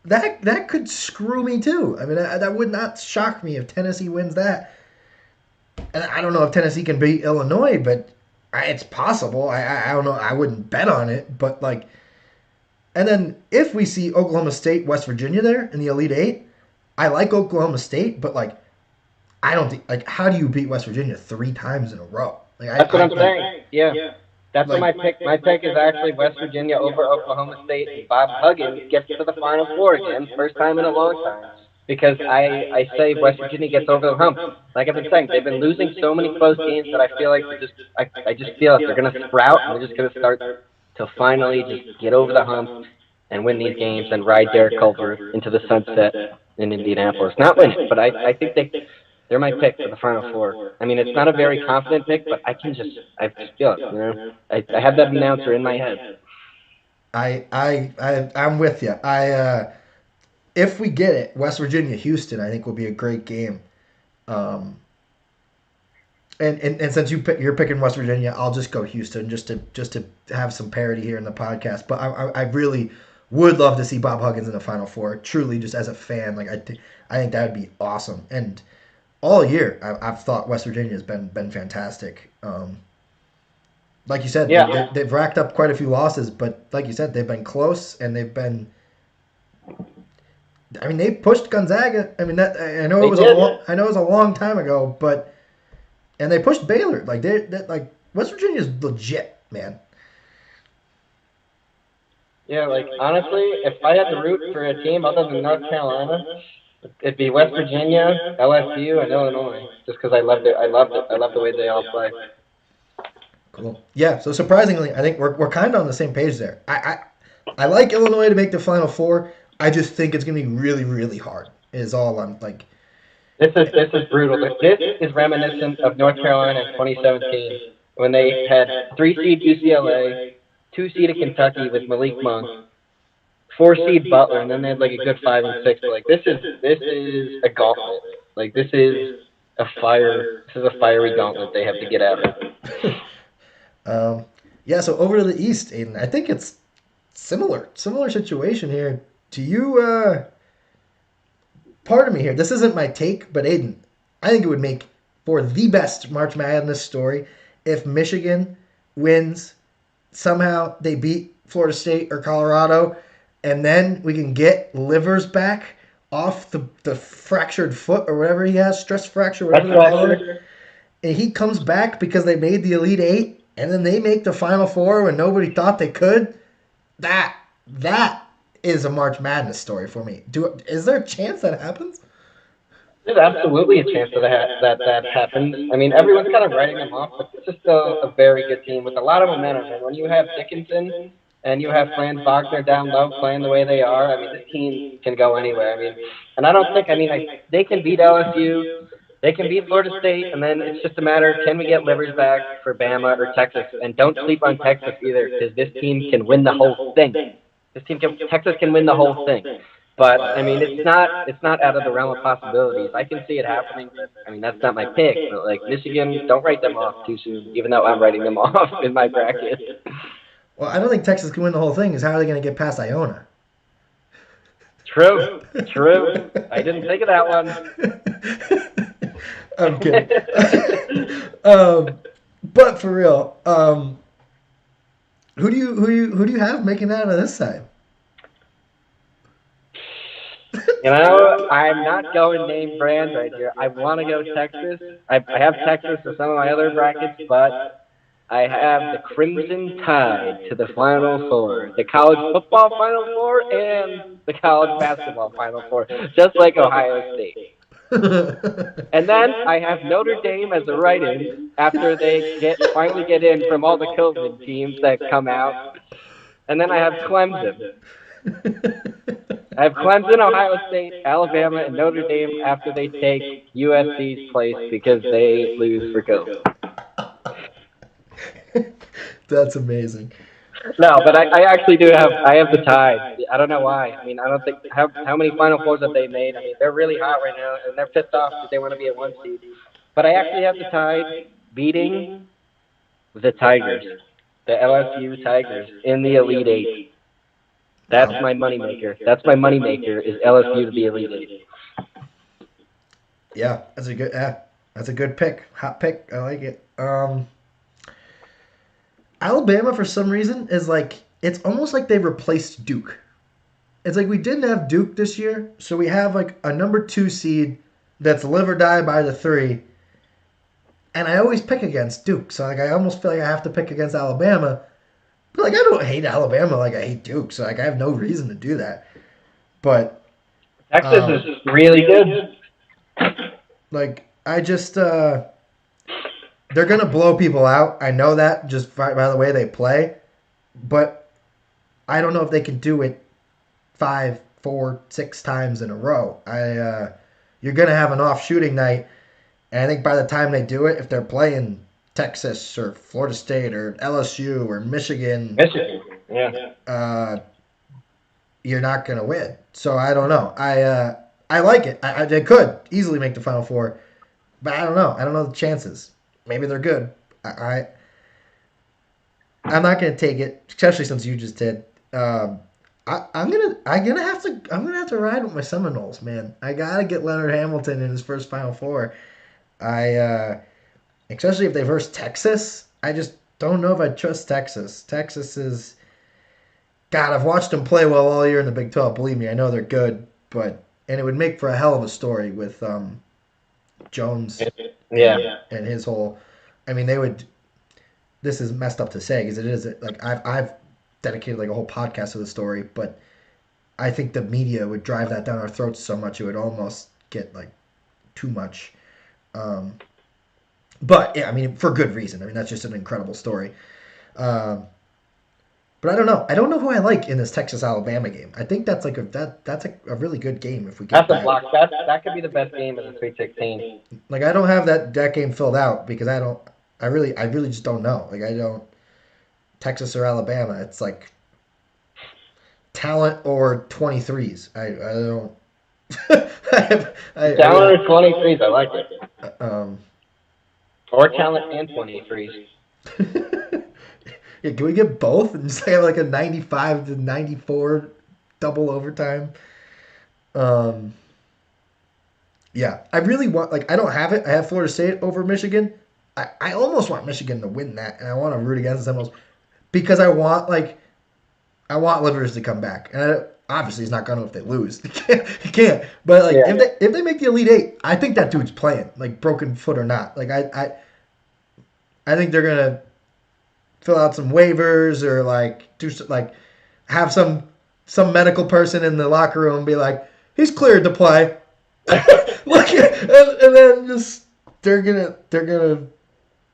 that could screw me too. I mean, that would not shock me if Tennessee wins that. And I don't know if Tennessee can beat Illinois, but it's possible. I don't know. I wouldn't bet on it, but like, and then if we see Oklahoma State, West Virginia there in the Elite Eight, I like Oklahoma State, but like, I don't think like how do you beat West Virginia 3 times in a row? Like, That's what I'm saying. Yeah. That's like, what my pick. My pick is actually West Virginia over Oklahoma State. Bob Huggins gets to the Final Four again, first time in a long time. Because I say West Virginia gets over the hump. Like I've been saying, they've been losing so many close games that I feel like I just feel like they're going to sprout and they're just going to start to finally just get over the hump and win these games and ride Derek Culver into the sunset in Indianapolis. Not win it, but I think they're my pick for the Final Four. I mean, it's not a very confident pick, but I just feel it. I have that announcer in my head. I'm with you. If we get it, West Virginia Houston, I think will be a great game. And since you're picking West Virginia, I'll just go Houston just to have some parity here in the podcast. But I really would love to see Bob Huggins in the Final Four. Truly, just as a fan, like I think that would be awesome. And all year, I've thought West Virginia has been fantastic. Like you said, yeah. they've racked up quite a few losses, but like you said, they've been close and they've been. I mean, they pushed Gonzaga. I mean, I know it was a long time ago, but and they pushed Baylor. Like like West Virginia is legit, man. Yeah, like honestly, if I had to root for a team other than North Carolina, it'd be West Virginia, LSU, and Illinois. Just because I loved it. I love the way they all play. Cool. Yeah. So surprisingly, I think we're kind of on the same page there. I like Illinois to make the Final Four. I just think it's gonna be really, really hard. Is all I'm like. This is brutal. This is reminiscent of North Carolina in 2017 when they had 3-seed UCLA, 2-seed Kentucky with Malik Monk, 4-seed Butler, and then they had like a good 5 and 6. But like this is a gauntlet. Like this is a fiery gauntlet they have to get out of. Yeah. So over to the East, Aiden. I think it's similar situation here. Do you pardon me here, this isn't my take, but Aiden, I think it would make for the best March Madness story if Michigan wins, somehow they beat Florida State or Colorado, and then we can get Livers back off the fractured foot or whatever he has, stress fracture, whatever they call it. And he comes back because they made the Elite Eight, and then they make the Final Four when nobody thought they could. That is a March Madness story for me. Is there a chance that happens? There's absolutely a chance that happens. I mean, everyone's kind of writing them off, but it's just a very good team with a lot of momentum. And when you have Dickinson and you have Franz Wagner down low playing the way they are, I mean, this team can go anywhere. I mean, and I don't think, they can beat LSU, they can beat Florida State, and then it's just a matter of can we get Livers back for Bama or Texas? And don't sleep on Texas either, because this team can win the whole thing. Texas can win the whole thing. But I mean, it's not out of the realm of possibilities. I can see it happening, but I mean, that's not my pick. But like Michigan, don't write them off too soon, even though I'm writing them off in my bracket. Well, I don't think Texas can win the whole thing. Is how are they going to get past Iona? True. I didn't think of that one. I'm kidding. But for real, who do you have making that out of this side? I'm not going name brand right here. I want to go Texas. I have Texas for some of my other brackets, but I have the Crimson Tide to the Final Four, the college football Final Four, and the college basketball Final Four, just like Ohio State. And then I have Notre Dame as a write-in after they finally get in from all the COVID teams that come out. And then I have Clemson. I have Clemson, Ohio State, Alabama, and Notre Dame after they take USC's place because they lose for COVID. That's amazing. No, but I actually do have the Tide. I don't know why. I mean, I don't think how many Final Fours have they made? I mean, they're really hot right now, and they're pissed off because they want to be a 1 seed. But I actually have the Tide beating the Tigers, the LSU Tigers, in the Elite Eight. That's my moneymaker. That's my moneymaker is LSU to the Elite Eight. Yeah, that's a good pick. Hot pick. I like it. Alabama, for some reason, is like, it's almost like they replaced Duke. It's like we didn't have Duke this year, so we have like a number 2 seed that's live or die by the 3. And I always pick against Duke, so like I almost feel like I have to pick against Alabama. But like I don't hate Alabama like I hate Duke, so like I have no reason to do that. But Texas is really good. Like I just they're gonna blow people out. I know that just by the way they play, but I don't know if they can do it 5, 4, 6 times in a row. You're gonna have an off shooting night, and I think by the time they do it, if they're playing Texas or Florida State or LSU or Michigan, you're not gonna win. So I don't know. I like it. They could easily make the Final Four, but I don't know. I don't know the chances. Maybe they're good. I'm not gonna take it, especially since you just did. I'm gonna have to ride with my Seminoles, man. I gotta get Leonard Hamilton in his first Final Four. Especially if they verse Texas. I just don't know if I trust Texas. Texas is, God, I've watched them play well all year in the Big 12. Believe me, I know they're good, and it would make for a hell of a story with Jones. And his whole, I mean, they would. This is messed up to say because it is like I've dedicated like a whole podcast to the story, but I think the media would drive that down our throats so much it would almost get like too much. But yeah, I mean, for good reason. I mean, that's just an incredible story. But I don't know. I don't know who I like in this Texas-Alabama game. I think that's like that's a really good game if we get that's a block. That could be the best game of the Sweet 16. Like I don't have that game filled out because I really just don't know. Like I don't Texas or Alabama. It's like talent or 23s. I don't. Talent or 23s. I like it. Or talent and 23s. Yeah, can we get both and just have like a 95-94 double overtime? Yeah, I really want, like, I don't have it. I have Florida State over Michigan. I almost want Michigan to win that, and I want to root against the Seminoles because I want Livers to come back. And obviously, he's not going to if they lose. He can't. But like, if they make the Elite Eight, I think that dude's playing, like broken foot or not. Like I think they're gonna fill out some waivers or like have some medical person in the locker room be like, he's cleared to play. Look, and then just they're gonna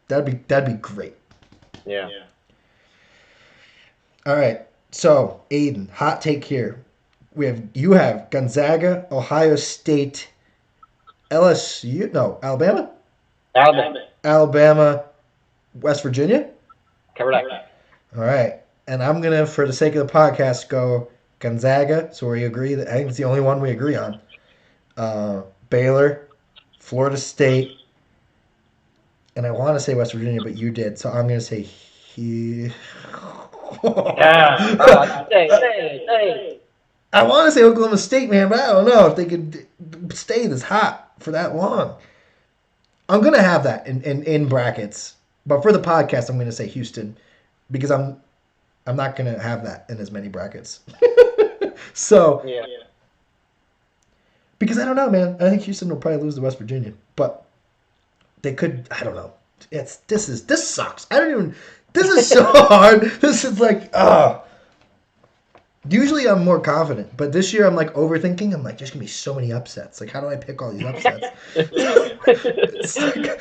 that'd be great. Yeah. All right. So Aiden, hot take here. You have Gonzaga, Ohio State, LSU. No, Alabama. Alabama, West Virginia. Correct. All right, and I'm gonna, for the sake of the podcast, go Gonzaga. So we agree that I think it's the only one we agree on. Baylor, Florida State, and I want to say West Virginia, but you did, so I'm gonna say he. Say. I want to say Oklahoma State, man, but I don't know if they could stay this hot for that long. I'm gonna have that in brackets, but for the podcast, I'm gonna say Houston because I'm not gonna have that in as many brackets. So yeah. Because I don't know, man. I think Houston will probably lose to West Virginia, but they could. I don't know. This sucks. I don't even. This is so hard. This is like, Usually I'm more confident, but this year I'm like overthinking. I'm like, there's gonna be so many upsets. Like, how do I pick all these upsets? It's like,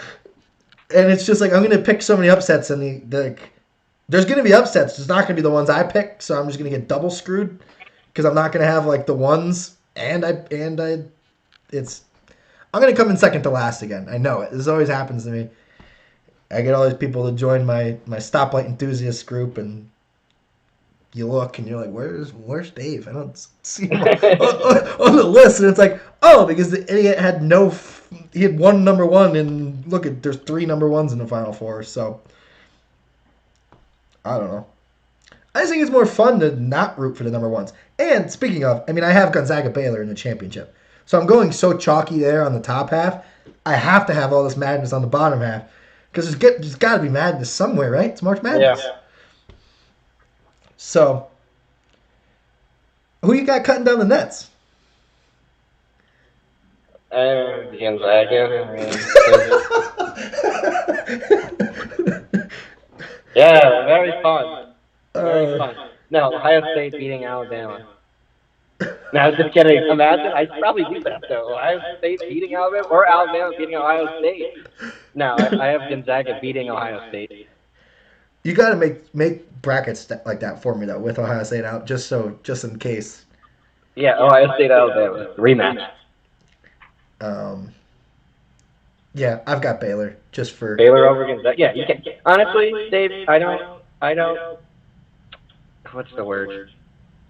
and it's just like I'm gonna pick so many upsets, and there's gonna be upsets. It's not gonna be the ones I pick, so I'm just gonna get double screwed because I'm not gonna have like the ones, it's I'm gonna come in second to last again. I know it. This always happens to me. I get all these people to join my stoplight enthusiast group, and you look and you're like, where's Dave? I don't see him on the list, and it's like, oh, because the idiot had he had one number one, and look at there's 3 number ones in the Final Four. So I don't know. I just think it's more fun to not root for the number ones. And speaking of, I mean, I have Gonzaga Baylor in the championship, so I'm going so chalky there on the top half. I have to have all this madness on the bottom half because there's got to be madness somewhere, right? It's March Madness. Yeah. So, who you got cutting down the nets? Gonzaga. Yeah, very fun. Very fun. No, Ohio State beating Alabama. No, just kidding. Imagine, I'd probably do that though. Ohio State beating Alabama or Alabama beating Ohio State. No, I have Gonzaga beating Ohio State. You got to make brackets like that for me though, with Ohio State out, just in case. Yeah, Ohio State Alabama rematch. Yeah, I've got Baylor just for Baylor over Gonzaga. Yeah, you can. Honestly, Dave, I don't. What's the word?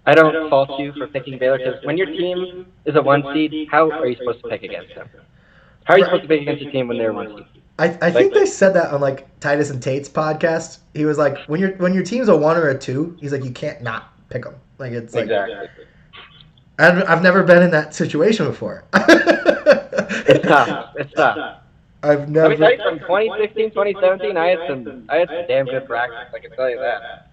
I don't fault you for picking Baylor because when your team is a 1 seed, how are you supposed to pick against them? How are you supposed to pick against your team when they're 1 seed? I think they said that on like Titus and Tate's podcast. He was like, when your team's a 1 or a 2, he's like, you can't not pick them. Like it's like exactly. I've never been in that situation before. It's tough. It's tough. I've never. Let me tell you, from 2016, 2017, I had some damn good brackets. I can tell you that.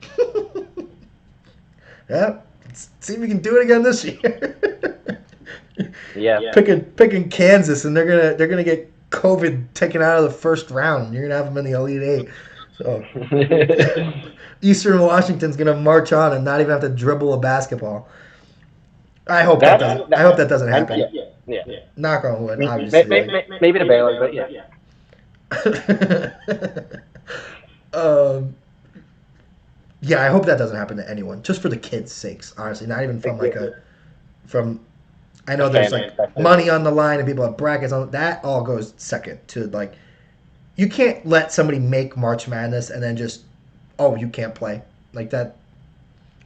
Yeah, let's see if we can do it again this year. Yeah. Picking Kansas, and they're gonna get COVID taken out of the first round. You're gonna have them in the Elite Eight. So Eastern Washington's gonna march on and not even have to dribble a basketball. I hope that doesn't happen. Yeah. Knock on wood, obviously. Maybe to Baylor, but yeah. Yeah, I hope that doesn't happen to anyone. Just for the kids' sakes, honestly. Not even from I know there's like money on the line and people have brackets on that. All goes second to like. You can't let somebody make March Madness and then just, you can't play like that.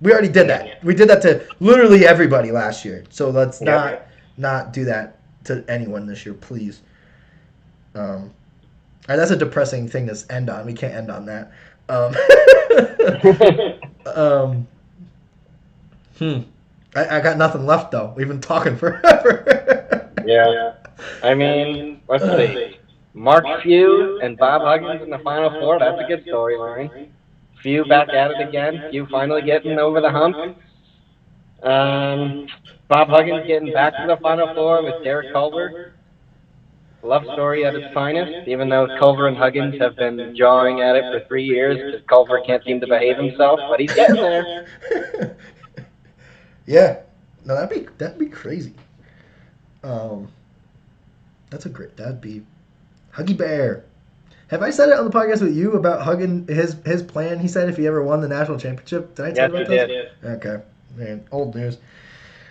We already did that. We did that to literally everybody last year. So let's not do that to anyone this year, please. That's a depressing thing to end on. We can't end on that. I got nothing left though. We've been talking forever. Yeah. I mean, let's see. Mark Few and Bob Huggins in the Final Four. That's a good storyline. Few back at it again. Few finally getting over the hump. Bob Huggins getting back to the Final Four with Derek Culver. Love story at its finest, even though Culver and Huggins have been jawing at it for 3 years because Culver can't seem to behave himself, but he's getting there. Yeah. No, that'd be crazy. That'd be Huggy Bear. Have I said it on the podcast with you about Huggin his plan? He said if he ever won the national championship. Did I tell you about this? Yes, you did. Okay. Man, old news.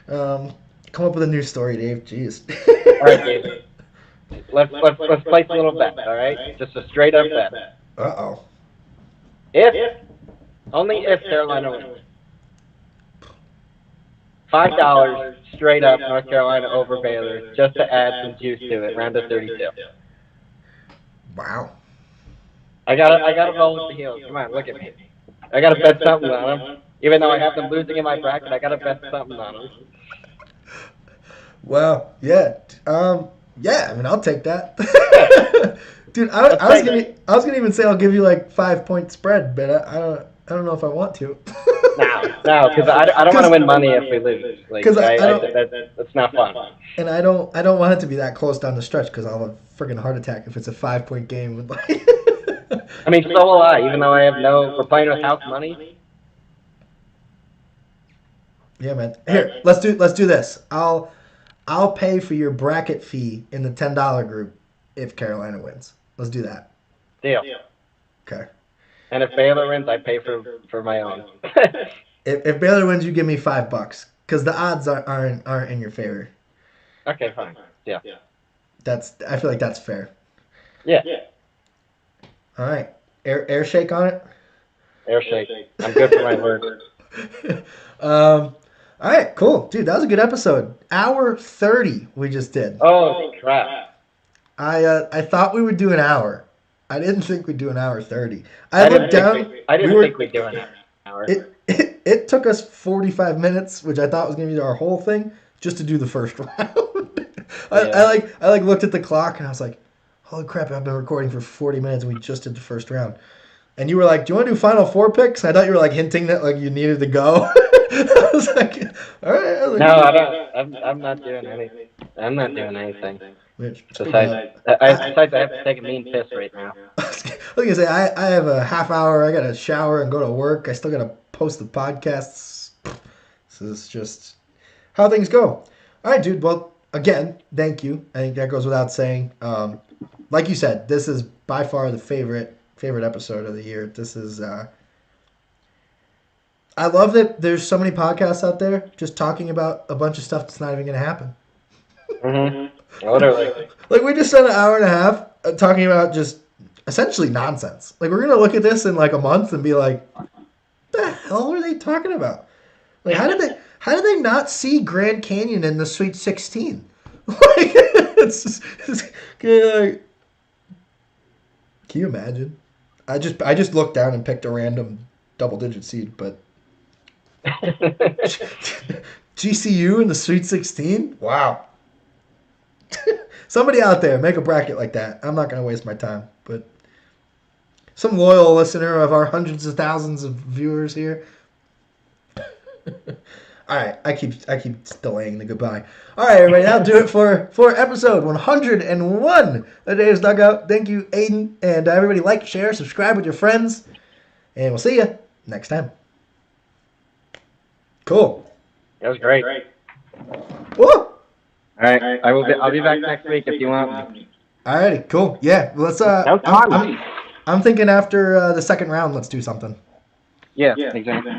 Come up with a new story, Dave. Jeez. All right, Dave. Let's place a little bet, all right? Just a straight up bet. Uh-oh. Only if Carolina wins. $5 straight up North Carolina over Baylor, just to add some juice to it, round of 32. Wow. I gotta roll with the heels. Come on, look at me. I gotta bet something on them. Even though I have them losing in my bracket, I gotta bet something on them. Well, yeah. Yeah, I mean, I'll take that. Dude, I was gonna even say I'll give you like 5-point spread, but I don't know if I want to. No, because I don't want to win money if we lose. Like, that's not fun. And I don't want it to be that close down the stretch because I'll have a friggin' heart attack if it's a 5-point game with like. I mean, so will I. Even though we're playing with house money. Yeah, man. Here, let's do this. I'll pay for your bracket fee in the $10 group if Carolina wins. Let's do that. Deal. Okay. And if Baylor wins, I pay for my own. If Baylor wins, you give me $5 because the odds aren't in your favor. Okay, fine. Yeah. I feel like that's fair. Yeah. All right. Air shake on it. Air shake. I'm good for my word. All right, cool, dude. That was a good episode. Hour 30 we just did. Oh crap! I thought we would do an hour. I didn't think we'd do an hour 30. I didn't think we'd do an hour. It took us 45 minutes, which I thought was gonna be our whole thing, just to do the first round. I looked at the clock and I was like, holy crap! I've been recording for 40 minutes and we just did the first round. And you were like, do you want to do Final Four picks? I thought you were like hinting that like you needed to go. I was like, all right. No, I don't. I'm not doing anything. I'm not doing anything. Besides, I have to take a mean piss right now. I was gonna say I have a half hour. I gotta shower and go to work. I still gotta post the podcasts. This is just how things go. All right, dude. Well, again, thank you. I think that goes without saying. Like you said, this is by far the favorite episode of the year. This is I love that there's so many podcasts out there just talking about a bunch of stuff that's not even going to happen. Mm-hmm. Literally. Like we just spent an hour and a half talking about just essentially nonsense. Like we're going to look at this in like a month and be like, what the hell are they talking about? Like how did they not see Grand Canyon in the Sweet 16? Like it's like, can you imagine? I just looked down and picked a random double-digit seed, but GCU in the Sweet 16? Wow. Somebody out there, make a bracket like that. I'm not going to waste my time, but some loyal listener of our hundreds of thousands of viewers here. All right, I keep delaying the goodbye. All right, everybody, that'll do it for episode 101 of Dave's Dugout. Thank you, Aiden, and everybody like, share, subscribe with your friends, and we'll see you next time. Cool. That was great. Woo! All right, I'll be back next week if you want me. All righty, cool. Yeah, let's. I'm thinking after the second round, let's do something. Yeah, exactly.